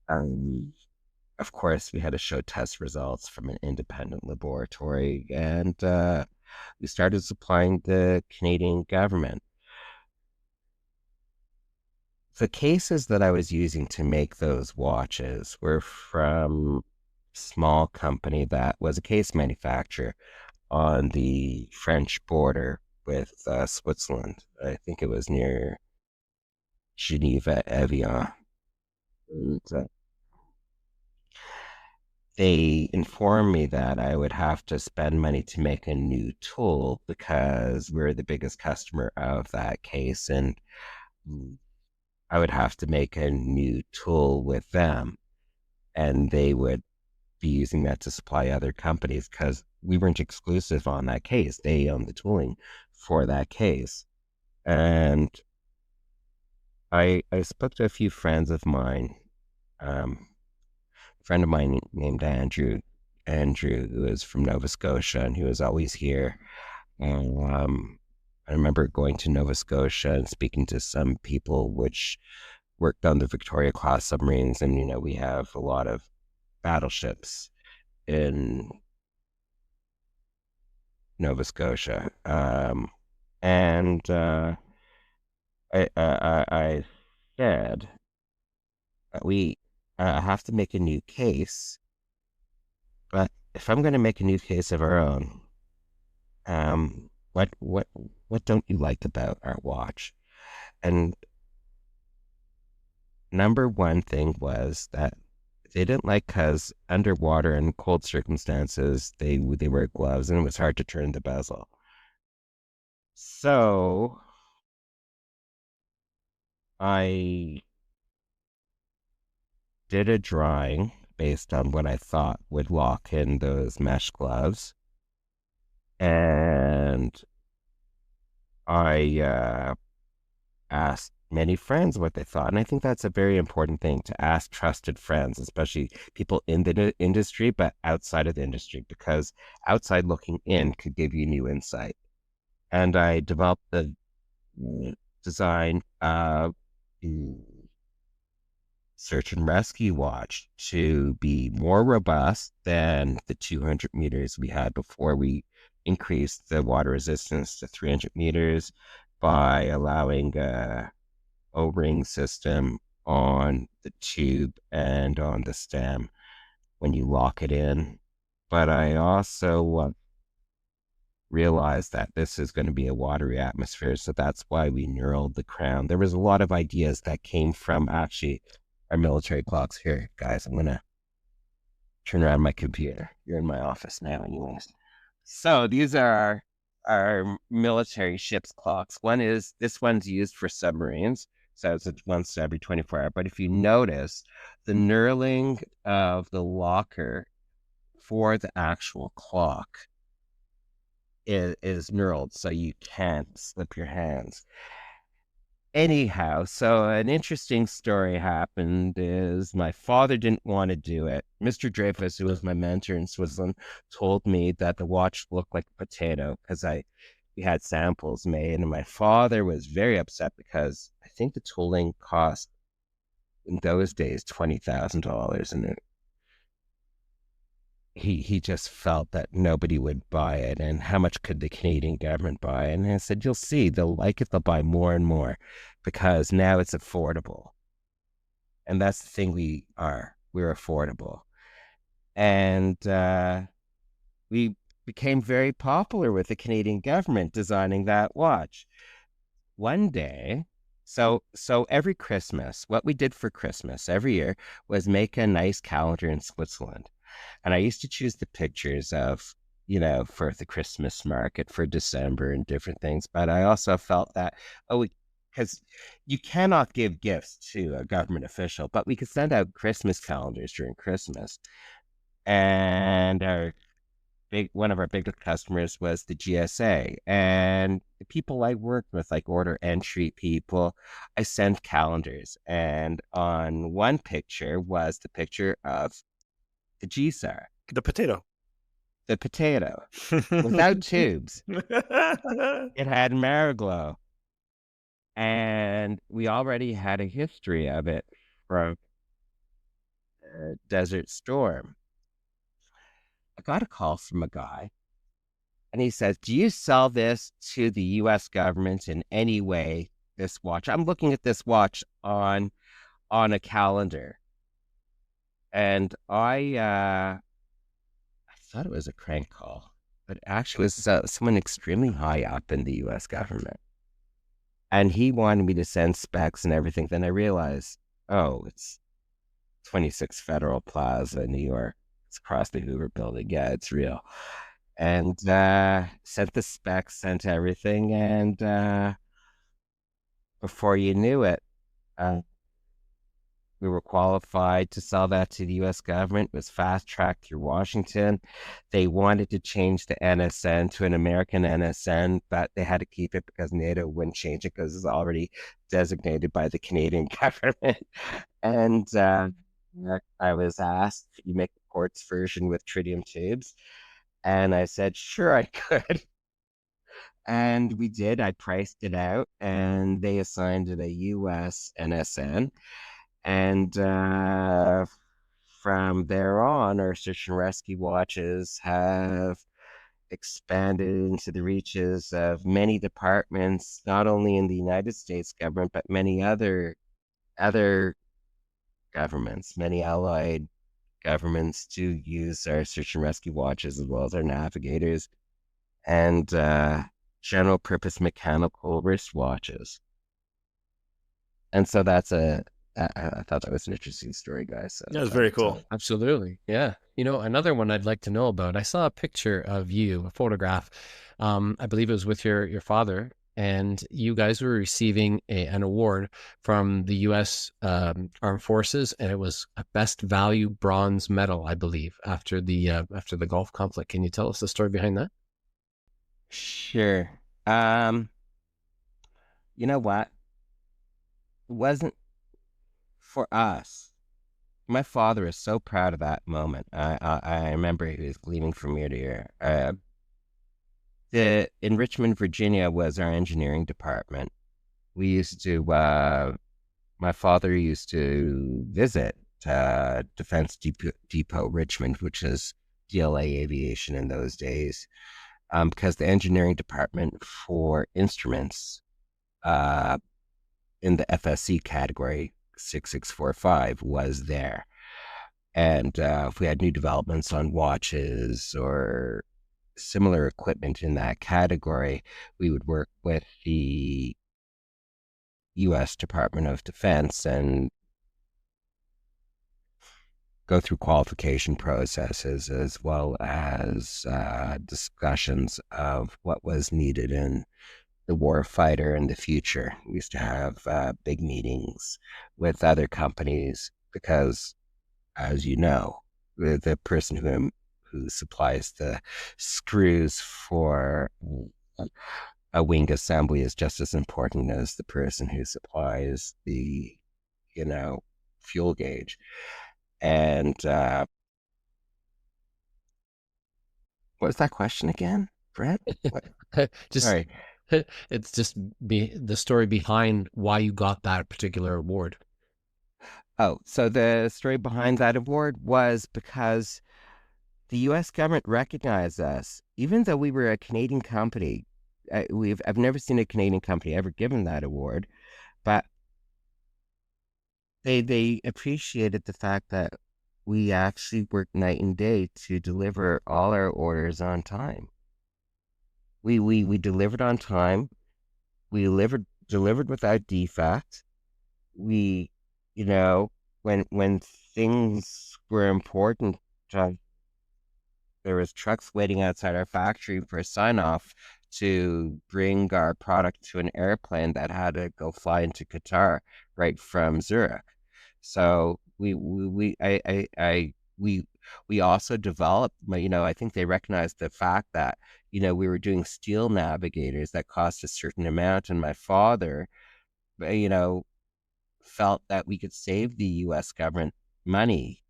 Of course, we had to show test results from an independent laboratory, and we started supplying the Canadian government. The cases that I was using to make those watches were from a small company that was a case manufacturer on the French border with Switzerland. I think it was near Geneva, Evian. And, they informed me that I would have to spend money to make a new tool because we're the biggest customer of that case, and I would have to make a new tool with them, and they would be using that to supply other companies because we weren't exclusive on that case. They owned the tooling for that case. And I spoke to a few friends of mine. A friend of mine named Andrew, who is from Nova Scotia, and he was always here. And I remember going to Nova Scotia and speaking to some people which worked on the Victoria class submarines, and we have a lot of battleships in Nova Scotia. And I said, we have to make a new case, but if I'm going to make a new case of our own, what don't you like about our watch? And number one thing was that they didn't like because underwater and cold circumstances, they wear gloves and it was hard to turn the bezel. So I did a drawing based on what I thought would lock in those mesh gloves. And I asked many friends what they thought. And I think that's a very important thing to ask trusted friends, especially people in the industry, but outside of the industry, because outside looking in could give you new insight. And I developed the design of the search and rescue watch to be more robust than the 200 meters we had before. We increased the water resistance to 300 meters by allowing a O-ring system on the tube and on the stem when you lock it in. But I also realized that this is going to be a watery atmosphere, so that's why we knurled the crown. There was a lot of ideas that came from actually our military clocks. Here, guys, I'm going to turn around my computer. You're in my office now anyways. So these are our military ship's clocks. This one's used for submarines, so it's once every 24 hours. But if you notice, the knurling of the locker for the actual clock is knurled, so you can't slip your hands. Anyhow, so an interesting story happened is my father didn't want to do it. Mr. Dreyfus, who was my mentor in Switzerland, told me that the watch looked like a potato because we had samples made, and my father was very upset because I think the tooling cost in those days $20,000, and he just felt that nobody would buy it, and how much could the Canadian government buy it? And I said, you'll see, they'll like it, they'll buy more and more because now it's affordable. And that's the thing, we're affordable. And we became very popular with the Canadian government designing that watch. One day, so every Christmas, what we did for Christmas every year was make a nice calendar in Switzerland. And I used to choose the pictures of, for the Christmas market for December and different things. But I also felt that, because you cannot give gifts to a government official, but we could send out Christmas calendars during Christmas. And one of our biggest customers was the GSA. And the people I worked with, like order entry people, I sent calendars. And on one picture was the picture of the GSAR. The potato. The potato. Without tubes. It had Mariglow. And we already had a history of it from Desert Storm. I got a call from a guy, and he says, do you sell this to the U.S. government in any way, this watch? I'm looking at this watch on a calendar. And I thought it was a crank call, but actually it was someone extremely high up in the U.S. government. And he wanted me to send specs and everything. Then I realized, it's 26 Federal Plaza, New York. It's across the Hoover Building. Yeah, it's real. And sent the specs, sent everything. And before you knew it, we were qualified to sell that to the U.S. government. It was fast-tracked through Washington. They wanted to change the NSN to an American NSN, but they had to keep it because NATO wouldn't change it because it's already designated by the Canadian government. And I was asked, could you make the quartz version with tritium tubes? And I said, sure, I could. And we did. I priced it out, and they assigned it a U.S. NSN. And from there on, our search and rescue watches have expanded into the reaches of many departments, not only in the United States government, but many other governments, many allied governments do use our search and rescue watches as well as our navigators and general purpose mechanical wristwatches. And so I thought that was an interesting story, guys. So that was very cool. Absolutely. Yeah. Another one I'd like to know about. I saw a picture of you, a photograph. I believe it was with your father, and you guys were receiving an award from the U.S. Armed Forces, and it was a Best Value Bronze Medal, I believe, after the Gulf conflict. Can you tell us the story behind that? Sure. You know what? It wasn't for us. My father is so proud of that moment. I remember he was gleaming from ear to ear. In Richmond, Virginia was our engineering department. We used to, my father used to visit Defense Depot Richmond, which is DLA Aviation in those days, because the engineering department for instruments in the FSC category 6645 was there. And if we had new developments on watches or similar equipment in that category, we would work with the U.S. Department of Defense and go through qualification processes as well as discussions of what was needed in the warfighter in the future. We used to have big meetings with other companies because, as you know, the person who supplies the screws for a wing assembly is just as important as the person who supplies the, fuel gauge. And what was that question again, Brent? Sorry. It's just the story behind why you got that particular award. Oh, so the story behind that award was because the U.S. government recognized us, even though we were a Canadian company. I've never seen a Canadian company ever given that award, but they appreciated the fact that we actually worked night and day to deliver all our orders on time. We delivered on time. We delivered without defect. We, when things were important, there was trucks waiting outside our factory for a sign off to bring our product to an airplane that had to go fly into Qatar right from Zurich. So we also developed, I think they recognized the fact that, we were doing steel navigators that cost a certain amount. And my father, felt that we could save the U.S. government money.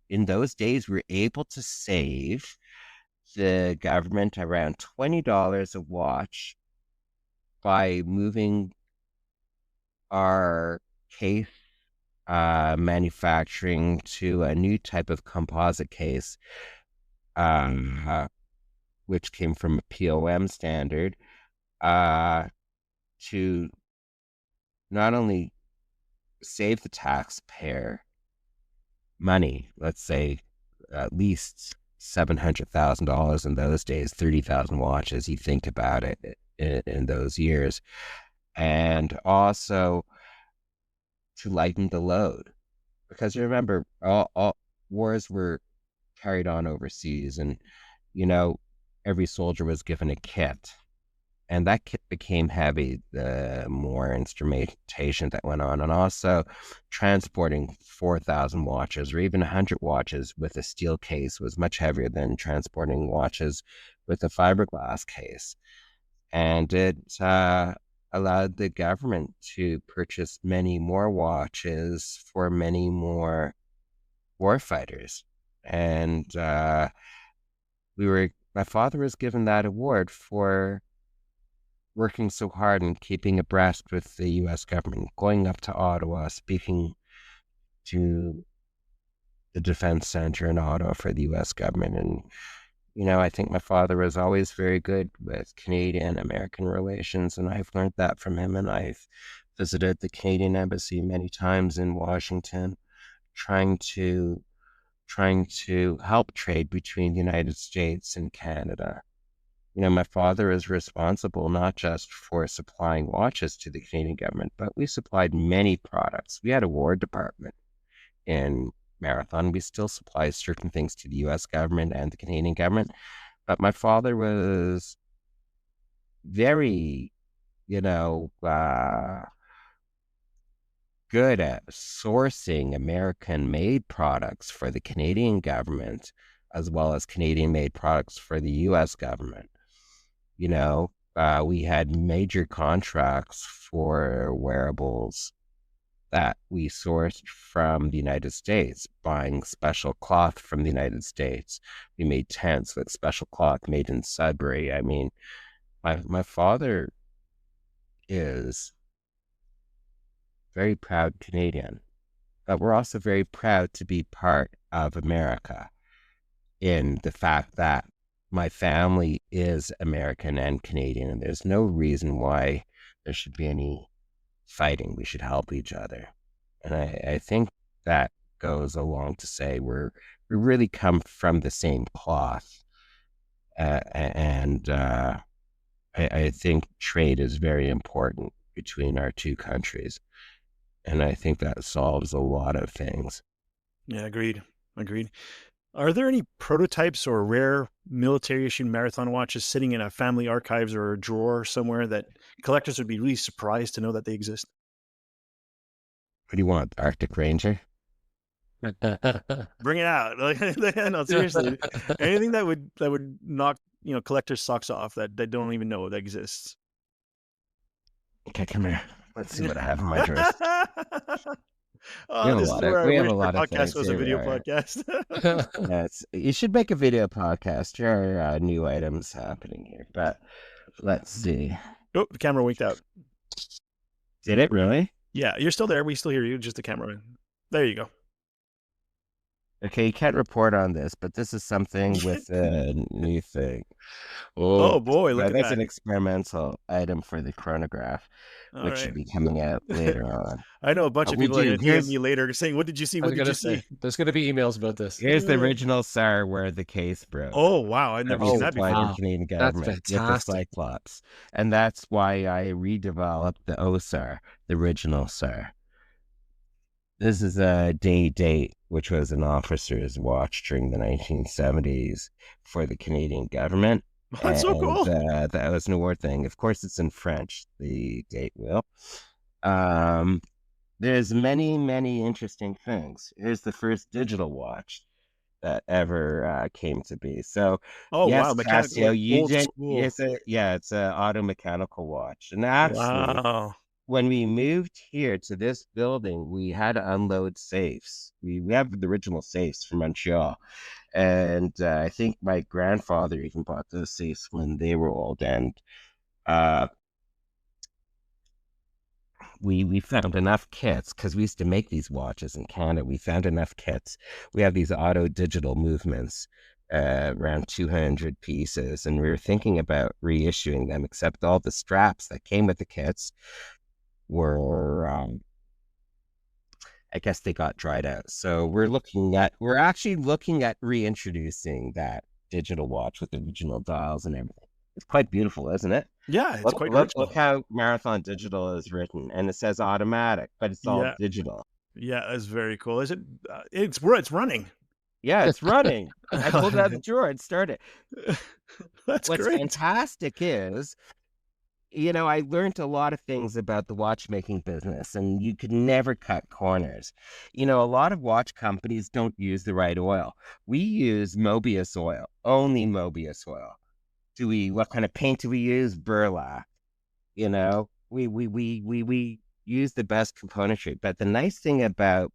In those days, we were able to save the government around $20 a watch by moving our case manufacturing to a new type of composite case, which came from a POM standard, to not only save the taxpayer money, let's say at least $700,000 in those days, 30,000 watches, you think about it in those years, and also to lighten the load. Because you remember, all wars were carried on overseas, and, every soldier was given a kit. And that kit became heavy the more instrumentation that went on. And also transporting 4,000 watches or even 100 watches with a steel case was much heavier than transporting watches with a fiberglass case. And it allowed the government to purchase many more watches for many more warfighters. And my father was given that award for working so hard and keeping abreast with the U.S. government, going up to Ottawa, speaking to the Defense Center in Ottawa for the U.S. government, and I think my father was always very good with Canadian-American relations, and I've learned that from him. And I've visited the Canadian Embassy many times in Washington, trying to help trade between the United States and Canada. My father is responsible not just for supplying watches to the Canadian government, but we supplied many products. We had a War Department in Marathon. We still supply certain things to the US government and the Canadian government. But my father was very, good at sourcing American-made products for the Canadian government, as well as Canadian-made products for the US government. We had major contracts for wearables that we sourced from the United States, buying special cloth from the United States. We made tents with special cloth made in Sudbury. I mean, my father is very proud Canadian, but we're also very proud to be part of America in the fact that my family is American and Canadian, and there's no reason why there should be any fighting. We should help each other. And I think that goes along to say we really come from the same cloth. And I think trade is very important between our two countries. And I think that solves a lot of things. Yeah, agreed. Are there any prototypes or rare military issue marathon watches sitting in a family archives or a drawer somewhere that collectors would be really surprised to know that they exist? What do you want, Arctic Ranger? Bring it out. No, seriously. Anything that would knock, collectors' socks off that they don't even know that exists. Okay, come here. Let's see what I have in my drawers. This is where we I have wish a lot our of podcast things. was a video podcast. Yeah, you should make a video podcast. There are new items happening here, but let's see. Oh, the camera winked out. Did it really? Yeah, you're still there. We still hear you. Just the camera. There you go. Okay, you can't report on this, but this is something with a new thing. Oh boy, look at that. That's an experimental item for the chronograph, which should be coming out later on. I know a bunch of people are going to DM me later saying, "What did you see? What did you see?" There's going to be emails about this. Here's the original SAR where the case broke. Oh wow, I've never seen that before. The Canadian government That's fantastic. with the Cyclops, and that's why I redeveloped the OSAR, the original SAR. This is a date, which was an officer's watch during the 1970s for the Canadian government. That's so cool. That was an award thing. Of course, it's in French, the date wheel. There's many interesting things. Here's the first digital watch that ever came to be. So, yes, wow, Casio, it's an auto mechanical watch. And actually, when we moved here to this building, we had to unload safes. We have the original safes from Montreal. And I think my grandfather even bought those safes when they were old. And we found enough kits, because we used to make these watches in Canada. We found enough kits. We have these auto digital movements, around 200 pieces. And we were thinking about reissuing them, except all the straps that came with the kits were, I guess they got dried out. So we're actually looking at reintroducing that digital watch with the original dials and everything. It's quite beautiful, isn't it? Yeah, it's quite original. Look how Marathon Digital is written, and it says automatic, but it's all digital. Yeah, that's very cool. Is it? It's running. Yeah, it's running. I pulled it out of the drawer and started. What's great. Fantastic is, I learned a lot of things about the watchmaking business, and you could never cut corners. A lot of watch companies don't use the right oil. We use Mobius oil, only Mobius oil. What kind of paint do we use? Burlap. We use the best componentry. But the nice thing about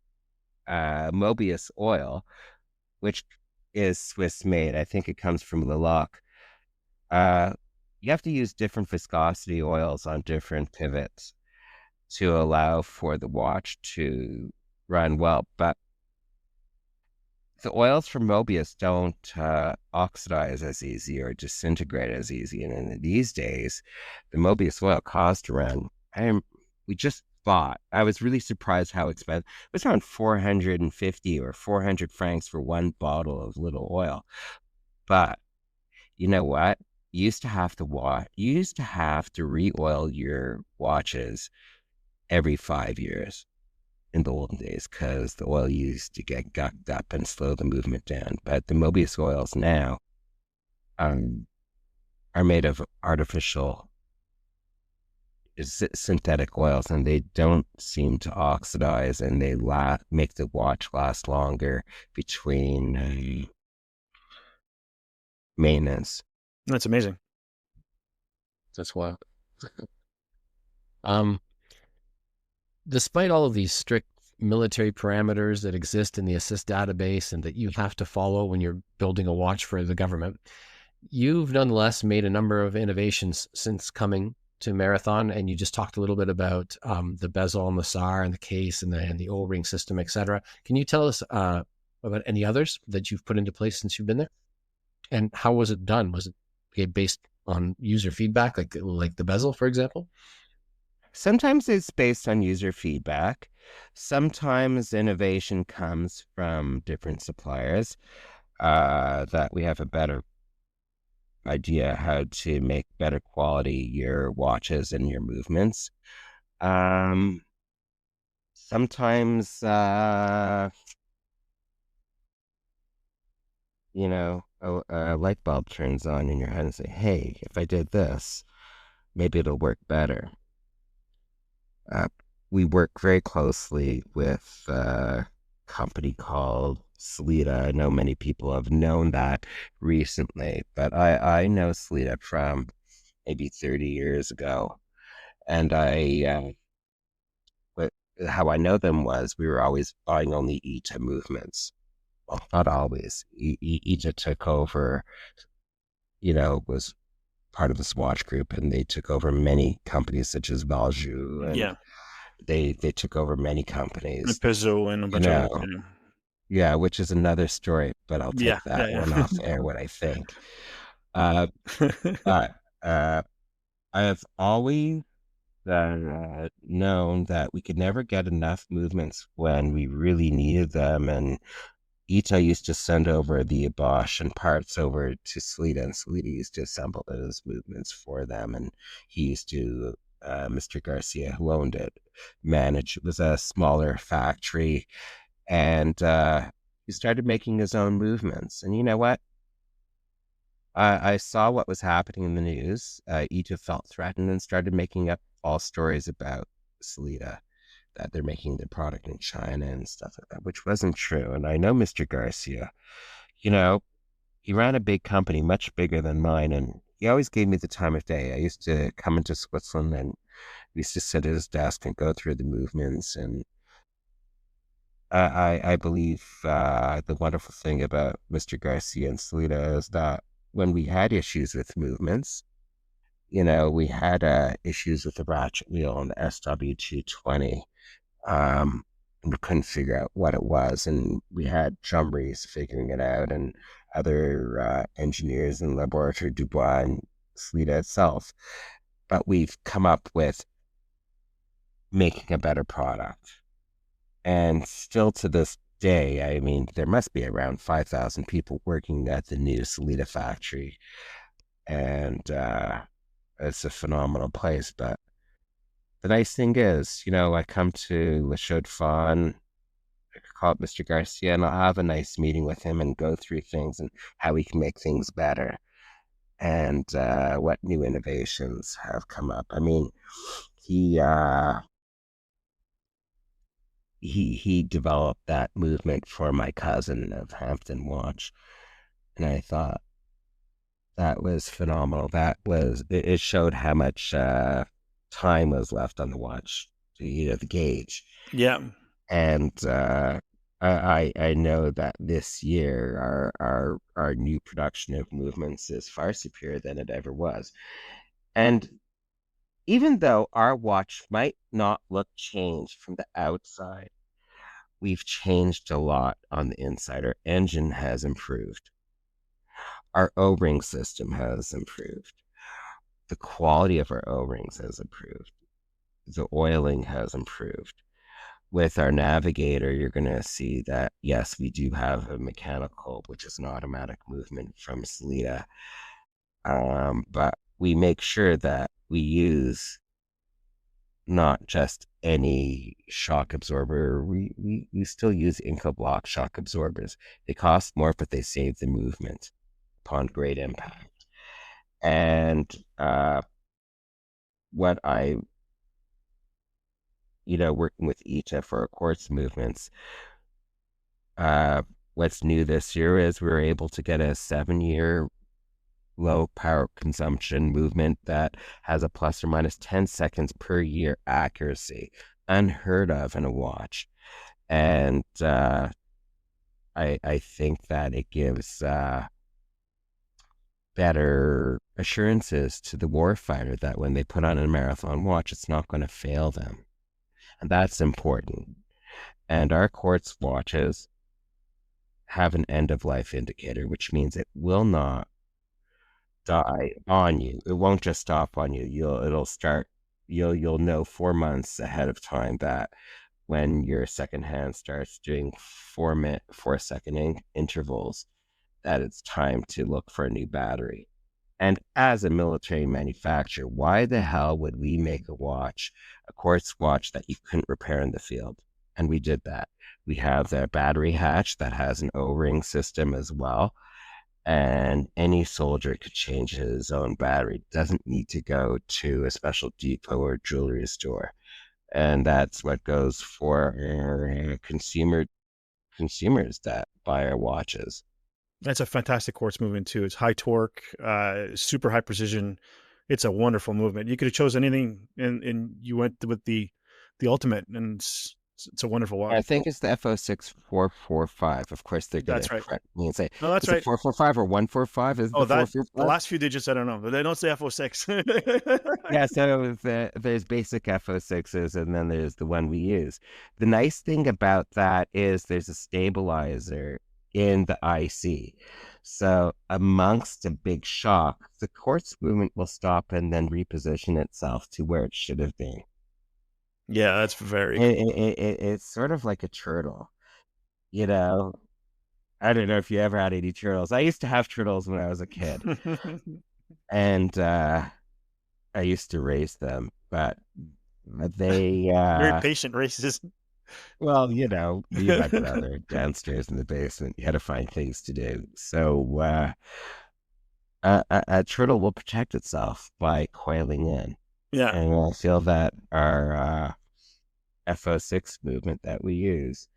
Mobius oil, which is Swiss made, I think it comes from Lilac, you have to use different viscosity oils on different pivots to allow for the watch to run well. But the oils from Mobius don't oxidize as easy or disintegrate as easy. And in these days, the Mobius oil cost around, we just bought, I was really surprised how expensive. It was around 450 or 400 francs for one bottle of little oil. But you know what? You used to have to re-oil your watches every 5 years in the olden days because the oil used to get gucked up and slow the movement down. But the Mobius oils now um, are made of artificial synthetic oils, and they don't seem to oxidize, and they make the watch last longer between maintenance. That's amazing. That's wild. Despite all of these strict military parameters that exist in the assist database and that you have to follow when you're building a watch for the government, you've nonetheless made a number of innovations since coming to Marathon, and you just talked a little bit about the bezel and the SAR and the case and the O-ring system, etc. Can you tell us about any others that you've put into place since you've been there? And how was it done? Was it based on user feedback, like the bezel, for example? Sometimes it's based on user feedback. Sometimes innovation comes from different suppliers that we have a better idea how to make better quality your watches and your movements. Sometimes, a light bulb turns on in your head and say, hey, if I did this, maybe it'll work better. We work very closely with a company called Salida. I know many people have known that recently, but I know Salida from maybe 30 years ago. And how I know them was we were always buying only ETA movements. Well, not always. ETA took over, was part of the Swatch group, and they took over many companies such as Value, and Yeah. they took over many companies. Pizzo and a bunch of others. Yeah, which is another story, but I'll take that one off air what I think. But I have always known that we could never get enough movements when we really needed them, and ETA used to send over the Bosch and parts over to Salida, and Salida used to assemble those movements for them, and he used to, Mr. Garcia, who owned it, manage. It was a smaller factory, and he started making his own movements. And you know what? I saw what was happening in the news. ETA felt threatened and started making up false stories about Salida, that they're making the product in China and stuff like that, which wasn't true. And I know Mr. Garcia, he ran a big company, much bigger than mine, and he always gave me the time of day. I used to come into Switzerland and we used to sit at his desk and go through the movements. And I believe the wonderful thing about Mr. Garcia and Salida is that when we had issues with movements, we had issues with the ratchet wheel on the SW220. And we couldn't figure out what it was. And we had Chumries figuring it out, and other engineers in Laboratoire Dubois and Salida itself. But we've come up with making a better product. And still to this day, I mean, there must be around 5,000 people working at the new Salida factory. And it's a phenomenal place. But the nice thing is, I come to Le Chaux de Fonds, I call up Mr. Garcia, and I'll have a nice meeting with him and go through things and how we can make things better, and what new innovations have come up. I mean, he developed that movement for my cousin of Hampton Watch, and I thought that was phenomenal. It showed how much time was left on the watch, the gauge. Yeah. And I know that this year our new production of movements is far superior than it ever was. And even though our watch might not look changed from the outside, we've changed a lot on the inside. Our engine has improved. Our O-ring system has improved. The quality of our O-rings has improved. The oiling has improved. With our navigator, you're going to see that, yes, we do have a mechanical, which is an automatic movement from Salida. But we make sure that we use not just any shock absorber. We still use Inca block shock absorbers. They cost more, but they save the movement upon great impact. And what I, working with ETA for our quartz movements, what's new this year is we were able to get a 7-year low power consumption movement that has a plus or minus 10 seconds per year accuracy, unheard of in a watch. And I think that it gives better assurances to the warfighter that when they put on a marathon watch, it's not going to fail them. And that's important. And our quartz watches have an end-of-life indicator, which means it will not die on you. It won't just stop on you. You'll know 4 months ahead of time that when your second hand starts doing 4-second intervals, that it's time to look for a new battery. And as a military manufacturer, why the hell would we make a quartz watch that you couldn't repair in the field? And we did that. We have the battery hatch that has an O-ring system as well. And any soldier could change his own battery. Doesn't need to go to a special depot or jewelry store. And that's what goes for consumers that buy our watches. That's a fantastic quartz movement too. It's high torque, super high precision. It's a wonderful movement. You could have chosen anything, and you went with the ultimate, and it's a wonderful watch. I think it's the FO6 445. Of course, they're going to correct me and say, no, that's right. 445 or 145? Is the 445? The last few digits, I don't know. But they don't say FO6. Yeah, so there's basic FO6s, and then there's the one we use. The nice thing about that is there's a stabilizer in the IC. So amongst a big shock, the quartz movement will stop and then reposition itself to where it should have been. Yeah, that's very cool. It's sort of like a turtle, I don't know if you ever had any turtles. I used to have turtles when I was a kid. And I used to raise them, but they very patient races. Well, me and my brother downstairs in the basement, you had to find things to do. So a turtle will protect itself by coiling in. Yeah. And I feel that our FO6 movement that we use,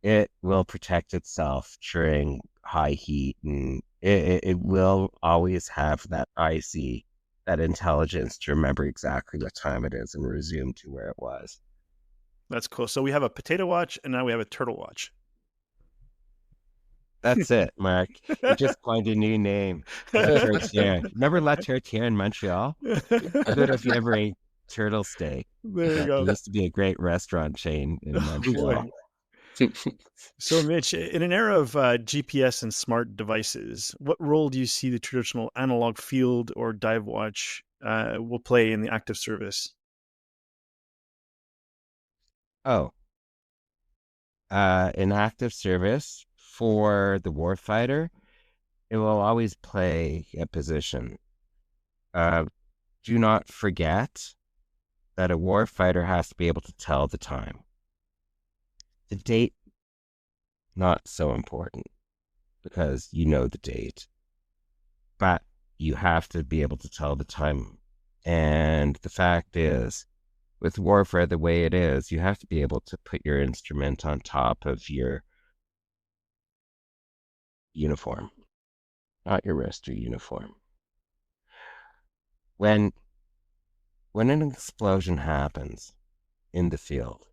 it will protect itself during high heat, and it will always have that IC, that intelligence to remember exactly what time it is and resume to where it was. That's cool. So we have a potato watch, and now we have a turtle watch. That's it, Mark. You just coined a new name. Remember La Tourtière in Montreal? I don't know if you ever ate turtle steak. There you go. There used to be a great restaurant chain in Montreal. So, Mitch, in an era of GPS and smart devices, what role do you see the traditional analog field or dive watch will play in the active service? In active service, for the warfighter, it will always play a position. Do not forget that a warfighter has to be able to tell the time. The date, not so important, because you know the date. But you have to be able to tell the time. And the fact is, with warfare the way it is, you have to be able to put your instrument on top of your uniform, not your wrist, your uniform. When an explosion happens in the field,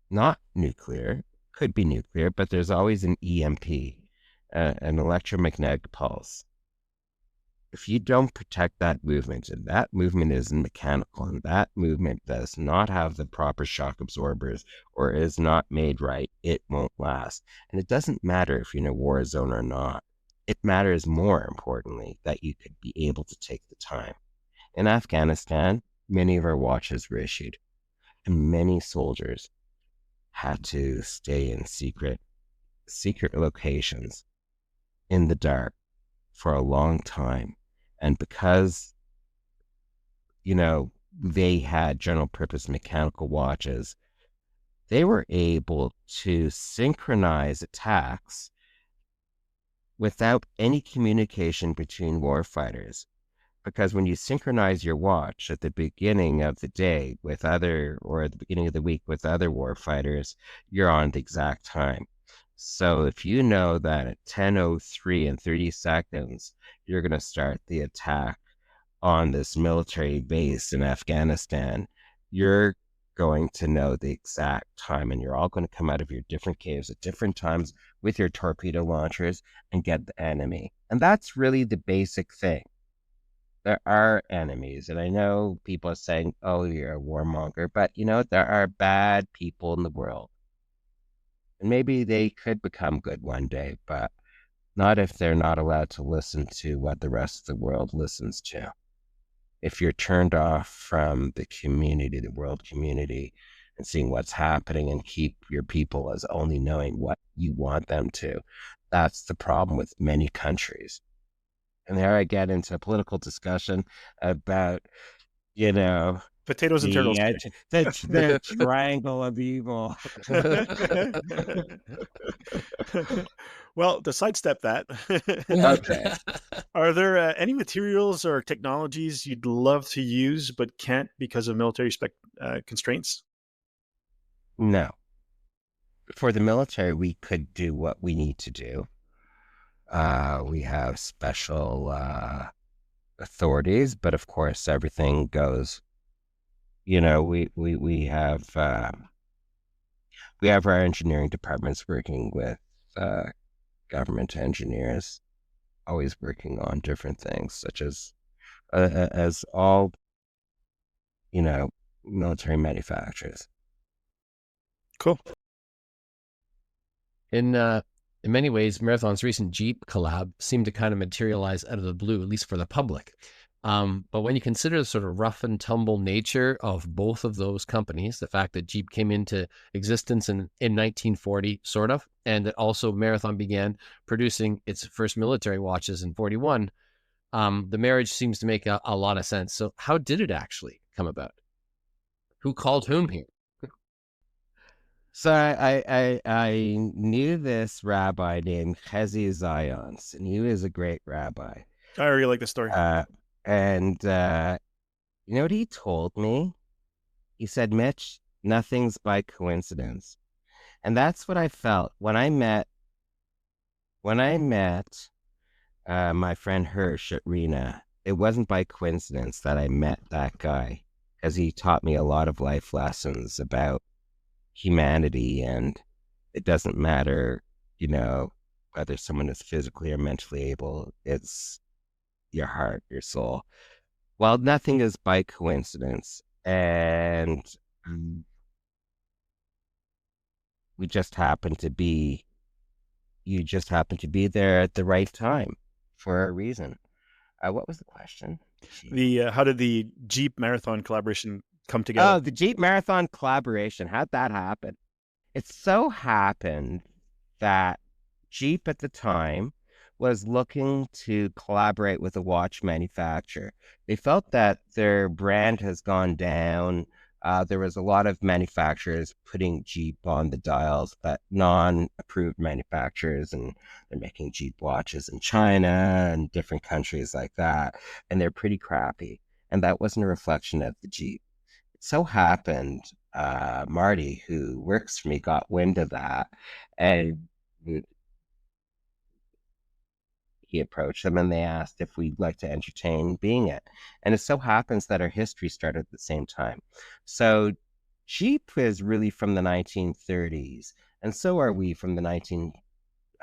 not nuclear, could be nuclear, but there's always an EMP, an electromagnetic pulse. if you don't protect that movement, and that movement isn't mechanical, and that movement does not have the proper shock absorbers or is not made right, it won't last. And it doesn't matter if you're in a war zone or not. It matters more importantly that you could be able to take the time. In Afghanistan, many of our watches were issued, and many soldiers had to stay in secret locations in the dark for a long time. And because, they had general purpose mechanical watches, they were able to synchronize attacks without any communication between warfighters. Because when you synchronize your watch at the beginning of the day or at the beginning of the week with other warfighters, you're on the exact time. So if you know that at 10:03 and 30 seconds, you're going to start the attack on this military base in Afghanistan, you're going to know the exact time, and you're all going to come out of your different caves at different times with your torpedo launchers and get the enemy. And that's really the basic thing. There are enemies, and I know people are saying, oh, you're a warmonger, but there are bad people in the world. And maybe they could become good one day, but not if they're not allowed to listen to what the rest of the world listens to. If you're turned off from the community, the world community, and seeing what's happening and keep your people as only knowing what you want them to, that's the problem with many countries. And there I get into a political discussion about, Potatoes and turtles. The triangle of evil. Well, to sidestep that, Okay. are there any materials or technologies you'd love to use but can't because of military constraints? No. For the military, we could do what we need to do. We have special authorities, but of course, everything goes. We have our engineering departments working with government engineers, always working on different things, such as all military manufacturers. Cool. In many ways, Marathon's recent Jeep collab seemed to kind of materialize out of the blue, at least for the public. But when you consider the sort of rough and tumble nature of both of those companies, the fact that Jeep came into existence in 1940, sort of, and that also Marathon began producing its first military watches in 41, the marriage seems to make a lot of sense. So how did it actually come about? Who called whom here? So I knew this rabbi named Chezi Zions, and he was a great rabbi. I really like the story. And you know what he told me? He said, Mitch, nothing's by coincidence. And that's what I felt when I met my friend Hirsch at Rena. It wasn't by coincidence that I met that guy, because he taught me a lot of life lessons about humanity, and it doesn't matter, whether someone is physically or mentally able. It's your heart, your soul. Well, nothing is by coincidence, and you just happen to be there at the right time for a reason. What was the question? How did the Jeep Marathon collaboration come together? Oh, the Jeep Marathon collaboration. How'd that happen? It so happened that Jeep at the time was looking to collaborate with a watch manufacturer. They felt that their brand has gone down. There was a lot of manufacturers putting Jeep on the dials, but non-approved manufacturers, and they're making Jeep watches in China and different countries like that, and they're pretty crappy. And that wasn't a reflection of the Jeep. It so happened, Marty, who works for me, got wind of that, and he approached them and they asked if we'd like to entertain being it. And it so happens that our history started at the same time. So Jeep is really from the 1930s, and so are we from the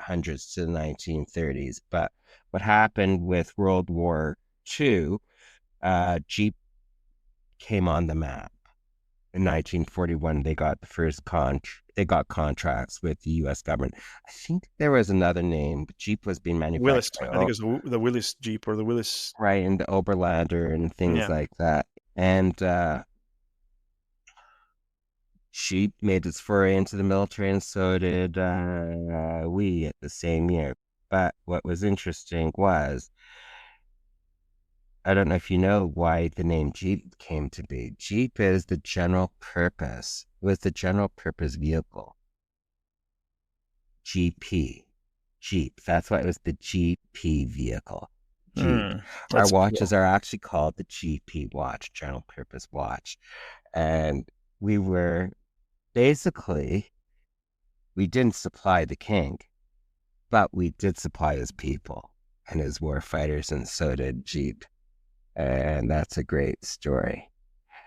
1800s to the 1930s. But what happened with World War II, Jeep came on the map. In 1941, they got the first they got contracts with the U.S. government. I think there was another name, but Jeep was being Willis. manufactured I think it was the Willis Jeep or the Willis. right in the Oberlander and things Yeah. like that. And Jeep made its foray into the military, and so did we at the same year. But what was interesting was, I don't know if you know why the name Jeep came to be. Jeep is the general purpose. It was the general purpose vehicle. GP. Jeep. That's why it was the GP vehicle. Jeep. Our watches Cool. are actually called the GP watch, general purpose watch. And we were basically, we didn't supply the king, but we did supply his people and his war fighters, and so did Jeep. And that's a great story.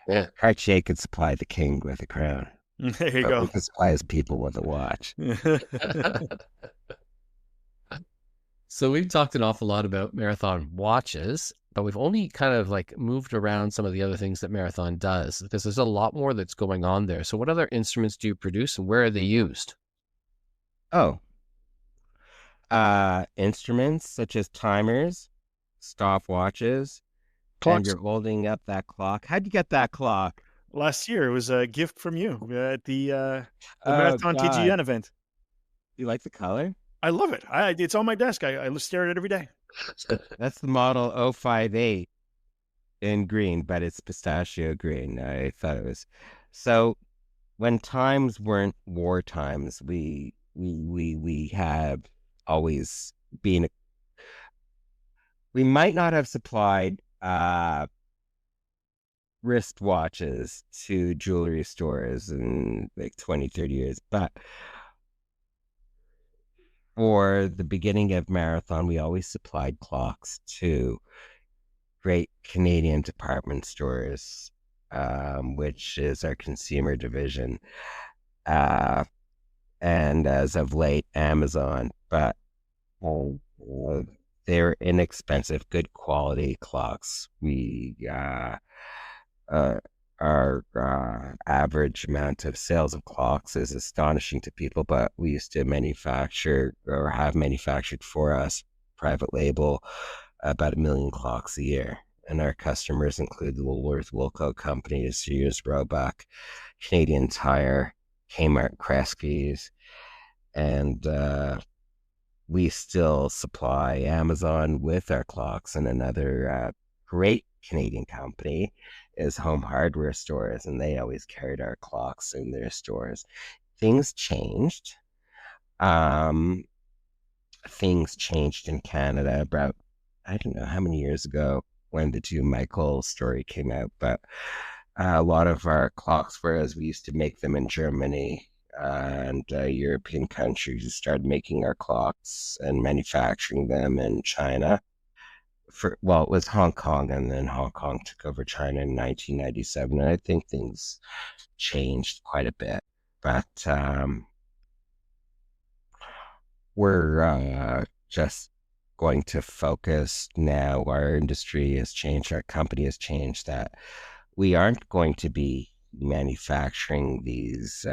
Yeah. Cartier could supply the king with a crown. There you but go. We could supply his people with a watch. So we've talked an awful lot about Marathon watches, but we've only kind of like moved around some of the other things that Marathon does, because there's a lot more that's going on there. So what other instruments do you produce, and where are they used? Oh, instruments such as timers, stopwatches, and Clocks. you're holding up that clock. How'd you get that clock? Last year, it was a gift from you at the Oh Marathon God, TGN event. you like the color? I love it. It's on my desk. I stare at it every day. That's the model 058 in green, but it's pistachio green. I thought it was. So when times weren't war times, we have always been. We might not have supplied wristwatches to jewelry stores in like 20, 30 years, but for the beginning of Marathon, we always supplied clocks to great Canadian department stores, which is our consumer division, and as of late, Amazon. But they're inexpensive, good quality clocks. Our average amount of sales of clocks is astonishing to people, but we used to manufacture or have manufactured for us, private label, about 1 million clocks a year. And our customers include the Woolworth Wilco Company, Sears Roebuck, Canadian Tire, Kmart Kresge's, and we still supply Amazon with our clocks. And another great Canadian company is Home Hardware Stores, and they always carried our clocks in their stores. Things changed. Things changed in Canada about, I don't know how many years ago when the two Michael story came out, but a lot of our clocks, whereas we used to make them in Germany and European countries, started making our clocks and manufacturing them in China. It was Hong Kong, and then Hong Kong took over China in 1997, and I think things changed quite a bit. But we're just going to focus now. Our industry has changed, our company has changed, that we aren't going to be manufacturing these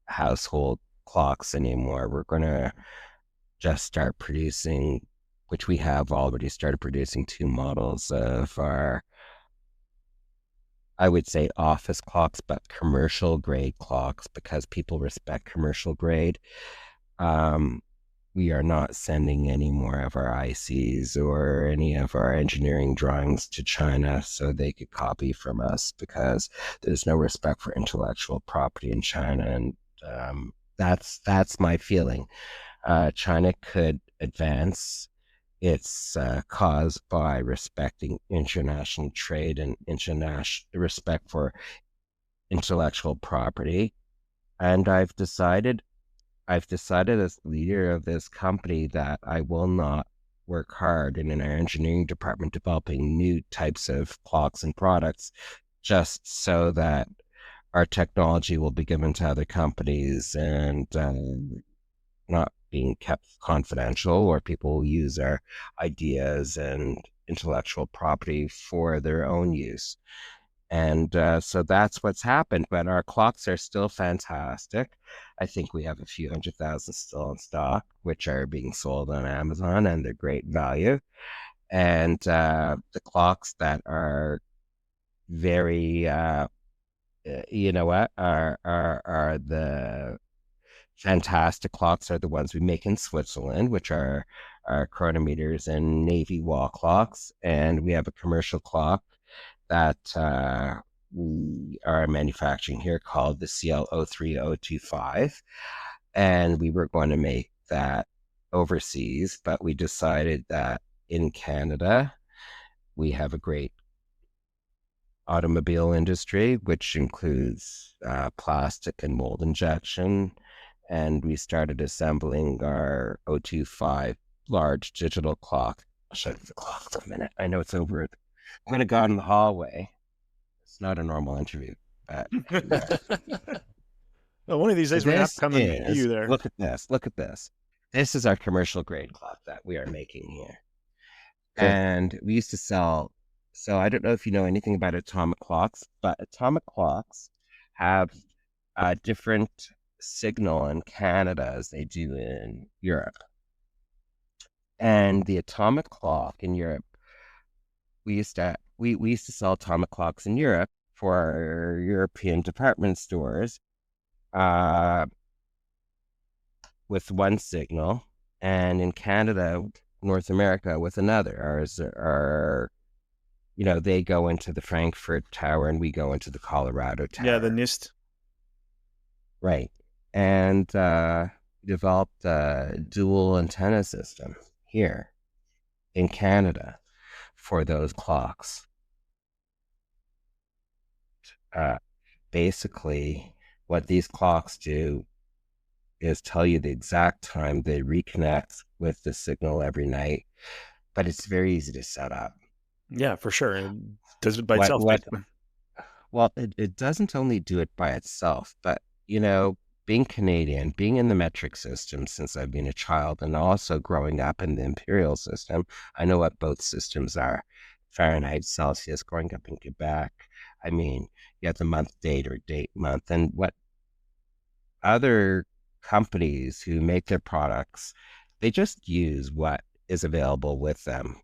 household clocks anymore. We're going to just start producing, which we have already started producing, 2 models of our, I would say, office clocks, but commercial grade clocks, because people respect commercial grade. We are not sending any more of our ICs or any of our engineering drawings to China so they could copy from us, because there's no respect for intellectual property in China. And that's my feeling. China could advance its cause by respecting international trade and international respect for intellectual property. And I've decided as leader of this company that I will not work hard in our engineering department developing new types of clocks and products just so that our technology will be given to other companies and not being kept confidential, or people use our ideas and intellectual property for their own use. And so that's what's happened. But our clocks are still fantastic. I think we have a few 100,000 still in stock, which are being sold on Amazon, and they're great value. And the clocks that are very, you know what, are the fantastic clocks are the ones we make in Switzerland, which are our chronometers and navy wall clocks. And we have a commercial clock that we are manufacturing here called the CL03025. And we were going to make that overseas, but we decided that in Canada, we have a great automobile industry, which includes plastic and mold injection. And we started assembling our 025 large digital clock. I'll show you the clock for a minute. I know it's over. I'm going to go out in the hallway. It's not a normal interview. But well, one of these days we're going to have to come and meet you there. Look at this. Look at this. This is our commercial grade clock that we are making here. Cool. And we used to sell. So I don't know if you know anything about atomic clocks, but atomic clocks have a different signal in Canada as they do in Europe. And the atomic clock in Europe, we used to sell atomic clocks in Europe for our European department stores with one signal, and in Canada, North America, with another. Ours are, you know, they go into the Frankfurt Tower and we go into the Colorado Tower. Yeah, the NIST. Right. And developed a dual antenna system here in Canada for those clocks. Basically, what these clocks do is tell you the exact time they reconnect with the signal every night, but it's very easy to set up. Yeah, for sure. It does it by itself. Well, it doesn't only do it by itself, but, you know, being Canadian, being in the metric system since I've been a child, and also growing up in the imperial system, I know what both systems are. Fahrenheit, Celsius, growing up in Quebec. I mean, you have the month, date, or date, month. And what other companies who make their products, they just use what is available with them.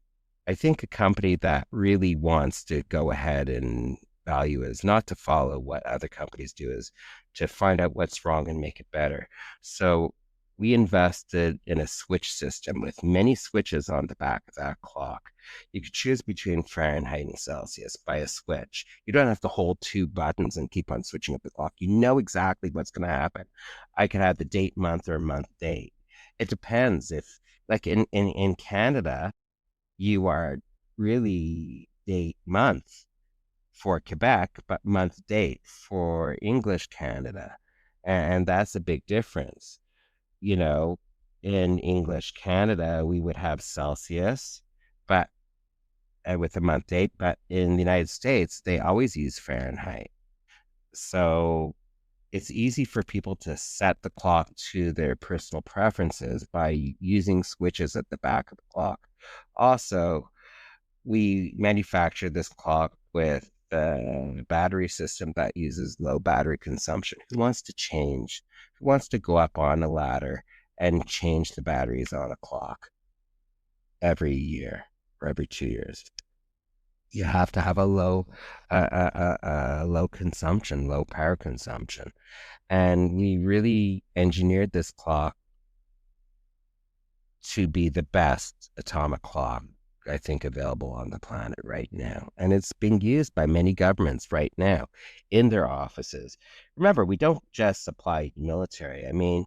I think a company that really wants to go ahead and value is not to follow what other companies do, is to find out what's wrong and make it better. So we invested in a switch system with many switches on the back of that clock. You could choose between Fahrenheit and Celsius by a switch. You don't have to hold two buttons and keep on switching up the clock. You know exactly what's going to happen. I could have the date month or month date. It depends. If, like in Canada, you are really date month for Quebec, but month date for English Canada. And that's a big difference. You know, in English Canada, we would have Celsius, but with a month date, but in the United States, they always use Fahrenheit. So it's easy for people to set the clock to their personal preferences by using switches at the back of the clock. Also, we manufacture this clock with a battery system that uses low battery consumption. Who wants to change? Who wants to go up on a ladder and change the batteries on a clock every year or every 2 years? You have to have a low consumption, low power consumption. And we really engineered this clock to be the best atomic clock, I think, available on the planet right now. And it's being used by many governments right now in their offices. Remember, we don't just supply military. I mean,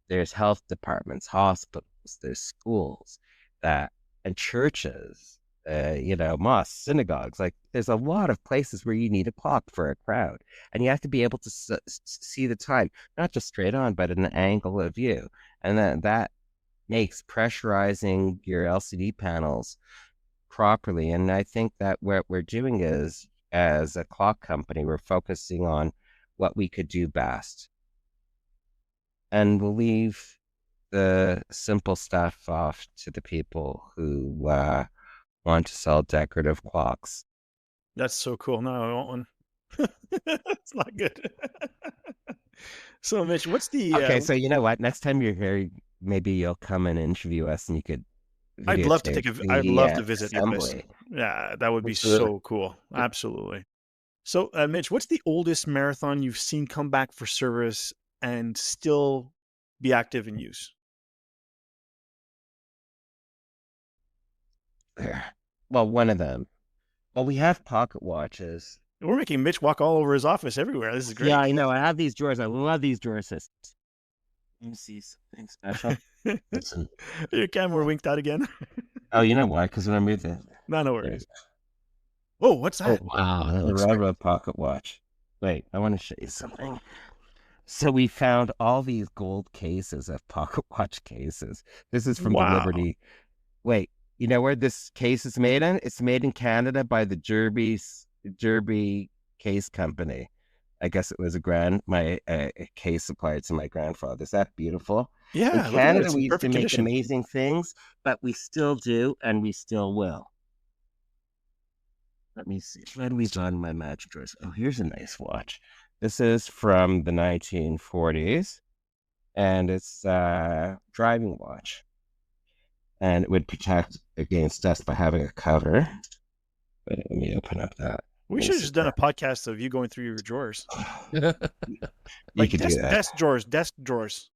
there's health departments, hospitals, there's schools and churches, you know, mosques, synagogues. Like, there's a lot of places where you need a clock for a crowd. And you have to be able to see the time, not just straight on, but in an angle of view. And then that makes pressurizing your LCD panels properly. And I think that what we're doing is, as a clock company, we're focusing on what we could do best. And we'll leave the simple stuff off to the people who want to sell decorative clocks. That's so cool. No, I want one. It's not good. So, Mitch, what's the? Okay, so you know what? Next time you're here, maybe you'll come and interview us, and you could I'd love to videotape I'd love the to visit your place. assembly. Yeah, that would be Absolutely. so cool. Absolutely. So, Mitch, what's the oldest marathon you've seen come back for service and still be active in use? Well, one of them. Well, we have pocket watches. We're making Mitch walk all over his office everywhere. This is Yeah, great. I know. I have these drawers. I love these drawer systems. Let me see something special. Listen. Your camera winked out again. Oh, you know why? Because when I moved it. No worries. Oh, what's Oh that? wow, that The looks great. railroad pocket watch. Wait, I want to show you something. So we found all these gold cases of pocket watch cases. This is from the Wow. Liberty. Wait, you know where this case is made in? It's made in Canada by the Derby Case Company. I guess it was a case supplied to my grandfather. Is that beautiful? In Yeah, look at that. Canada, It's we in used to perfect make condition. amazing things, but we still do, and we still will. Let me see. When we've done my match drawers. Oh, here's a nice watch. This is from the 1940s, and it's a driving watch. And it would protect against dust by having a cover. But let me open up that. We should have just done a podcast of you going through your drawers. You Like could do that. desk drawers.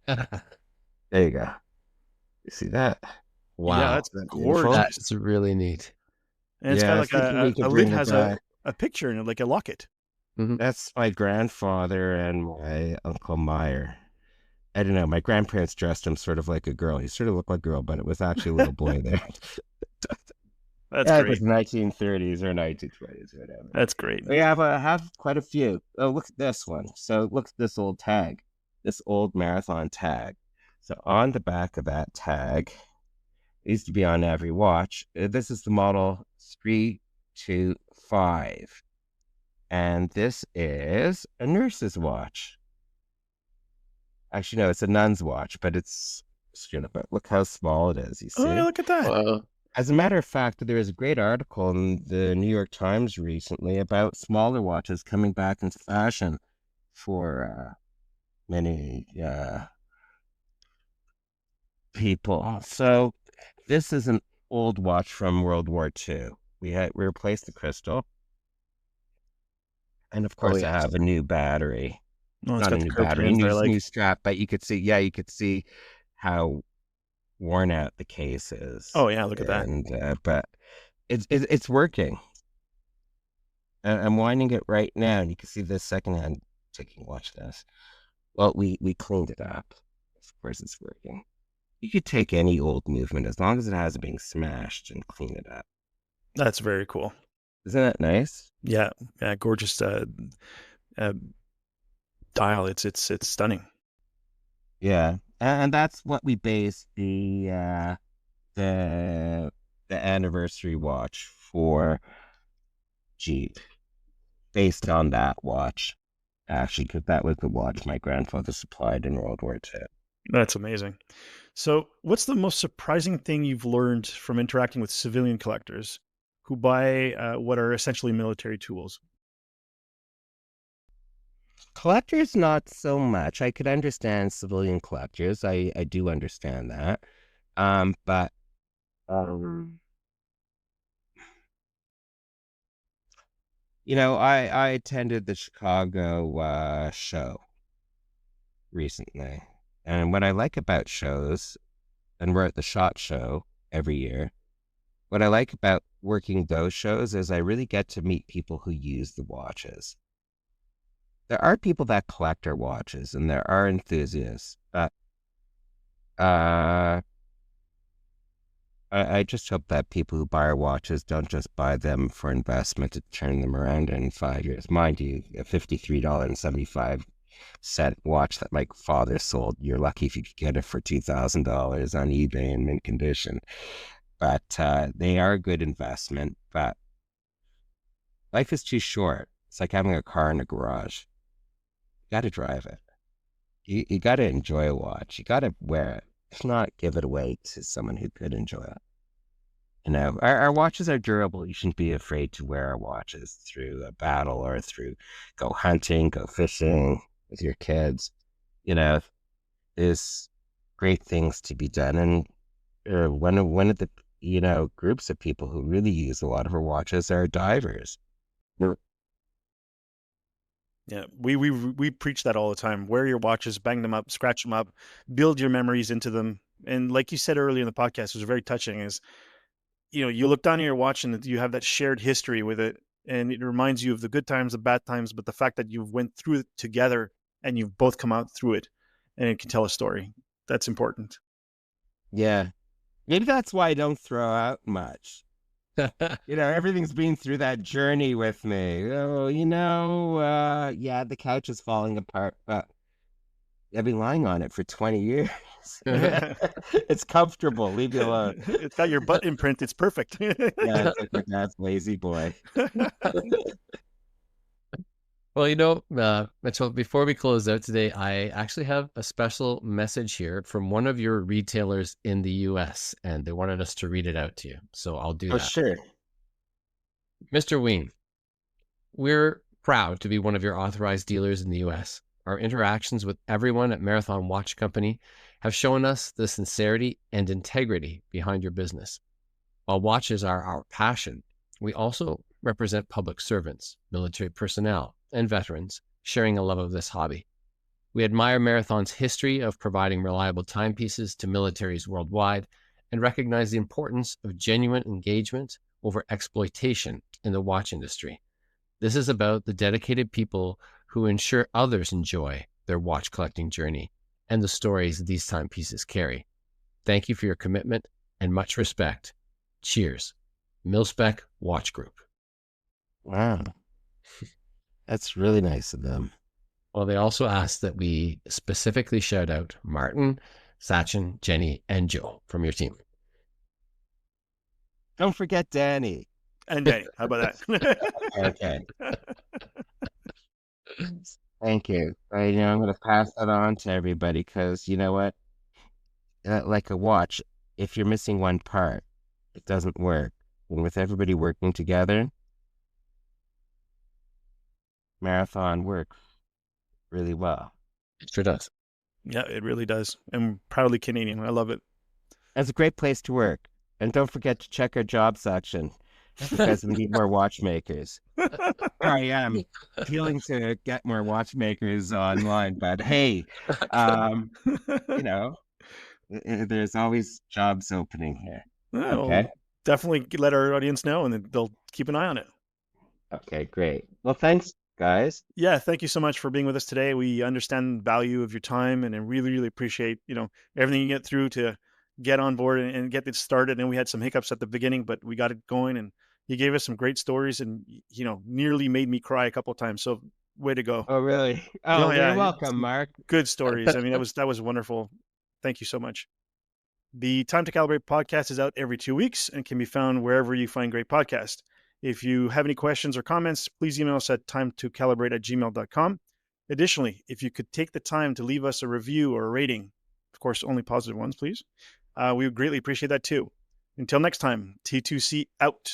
There you go. You see that? Wow, Yeah, that's That's gorgeous. that's really neat. And it's Yeah, I got was like thinking we could a lid bring it has back. a picture in it, like a locket. That's my grandfather and my Uncle Meyer. I don't know. My grandparents dressed him sort of like a girl. He sort of looked like a girl, but it was actually a little boy there. That's Yeah, it great. was 1930s or 1920s or whatever. That's great. We have quite a few. Oh, look at this one. So look at this old tag, this old marathon tag. So on the back of that tag, it used to be on every watch. This is the model 325. And this is a nurse's watch. Actually, no, it's a nun's watch, but it's, but look how small it is, you see? Oh, yeah, look at that. Wow. As a matter of fact, there was a great article in the New York Times recently about smaller watches coming back into fashion for many people. So this is an old watch from World War II. We replaced the crystal. And of course, I have a new battery. Oh, it's Not got a the new curved battery, pins that I like. new strap, but you could see how worn out the case is. Oh yeah, look at that. And but it's working. I'm winding it right now, and you can see this secondhand ticking. Watch this. Well, we cleaned it up. Of course, it's working. You could take any old movement as long as it hasn't been smashed and clean it up. That's very cool. Isn't that nice? Yeah, gorgeous dial. It's stunning. Yeah, and that's what we based the anniversary watch for Jeep, based on that watch, actually, because that was the watch my grandfather supplied in World War II. That's amazing. So, what's the most surprising thing you've learned from interacting with civilian collectors who buy what are essentially military tools? Collectors, not so much. I could understand civilian collectors. I do understand that. But you know, I attended the Chicago show recently, and what I like about shows, and we're at the SHOT Show every year. What I like about working those shows is I really get to meet people who use the watches. There are people that collect our watches, and there are enthusiasts, but I just hope that people who buy our watches don't just buy them for investment to turn them around in 5 years. Mind you, a $53.75 watch that my father sold, you're lucky if you could get it for $2,000 on eBay in mint condition. But they are a good investment, but life is too short. It's like having a car in a garage. You got to drive it. you got to enjoy a watch. You got to wear it. If not, give it away to someone who could enjoy it. Our watches are durable. You shouldn't be afraid to wear our watches through a battle or through go hunting, go fishing with your kids. You know, there's great things to be done. And one of the, groups of people who really use a lot of our watches are divers. Yeah, we preach that all the time. Wear your watches, bang them up, scratch them up, build your memories into them. And like you said earlier in the podcast, it was very touching. Is you look down at your watch and you have that shared history with it, and it reminds you of the good times, the bad times, but the fact that you've went through it together and you've both come out through it, and it can tell a story. That's important. Yeah, maybe that's why I don't throw out much. Everything's been through that journey with me. Oh, yeah, the couch is falling apart, but I've been lying on it for 20 years. It's comfortable. Leave me alone. It's got your butt imprint. It's perfect. Yeah, it's like my dad's lazy boy. Well, Mitchell, before we close out today, I actually have a special message here from one of your retailers in the US, and they wanted us to read it out to you. So I'll do that. Sure. Mr. Wein, we're proud to be one of your authorized dealers in the US. Our interactions with everyone at Marathon Watch Company have shown us the sincerity and integrity behind your business. While watches are our passion, we also represent public servants, military personnel, and veterans sharing a love of this hobby. We admire Marathon's history of providing reliable timepieces to militaries worldwide and recognize the importance of genuine engagement over exploitation in the watch industry. This is about the dedicated people who ensure others enjoy their watch collecting journey and the stories these timepieces carry. Thank you for your commitment and much respect. Cheers. Milspec Watch Group. Wow. That's really nice of them. Well, they also asked that we specifically shout out Martin, Sachin, Jenny, and Joe from your team. Don't forget Danny. And Danny. How about that? Okay. Thank you. I'm going to pass that on to everybody because you know what? Like a watch, if you're missing one part, it doesn't work. And with everybody working together, Marathon works really well. It sure does. Yeah, it really does. I'm proudly Canadian. I love it. It's a great place to work. And don't forget to check our job section because we need more watchmakers. Here I am appealing to get more watchmakers online, but hey, there's always jobs opening here. Okay. Definitely let our audience know and they'll keep an eye on it. Okay, great. Well, thanks, guys. Yeah, thank you so much for being with us today. We understand the value of your time and I really, really appreciate, everything you get through to get on board and get it started. And we had some hiccups at the beginning, but we got it going and you gave us some great stories and, nearly made me cry a couple of times. So way to go. Oh, really? Oh, you're welcome, Mark. Good stories. I mean, that was wonderful. Thank you so much. The Time to Calibrate podcast is out every 2 weeks and can be found wherever you find great podcasts. If you have any questions or comments, please email us at timetocalibrate@gmail.com. Additionally, if you could take the time to leave us a review or a rating, of course, only positive ones, please. We would greatly appreciate that too. Until next time, T2C out.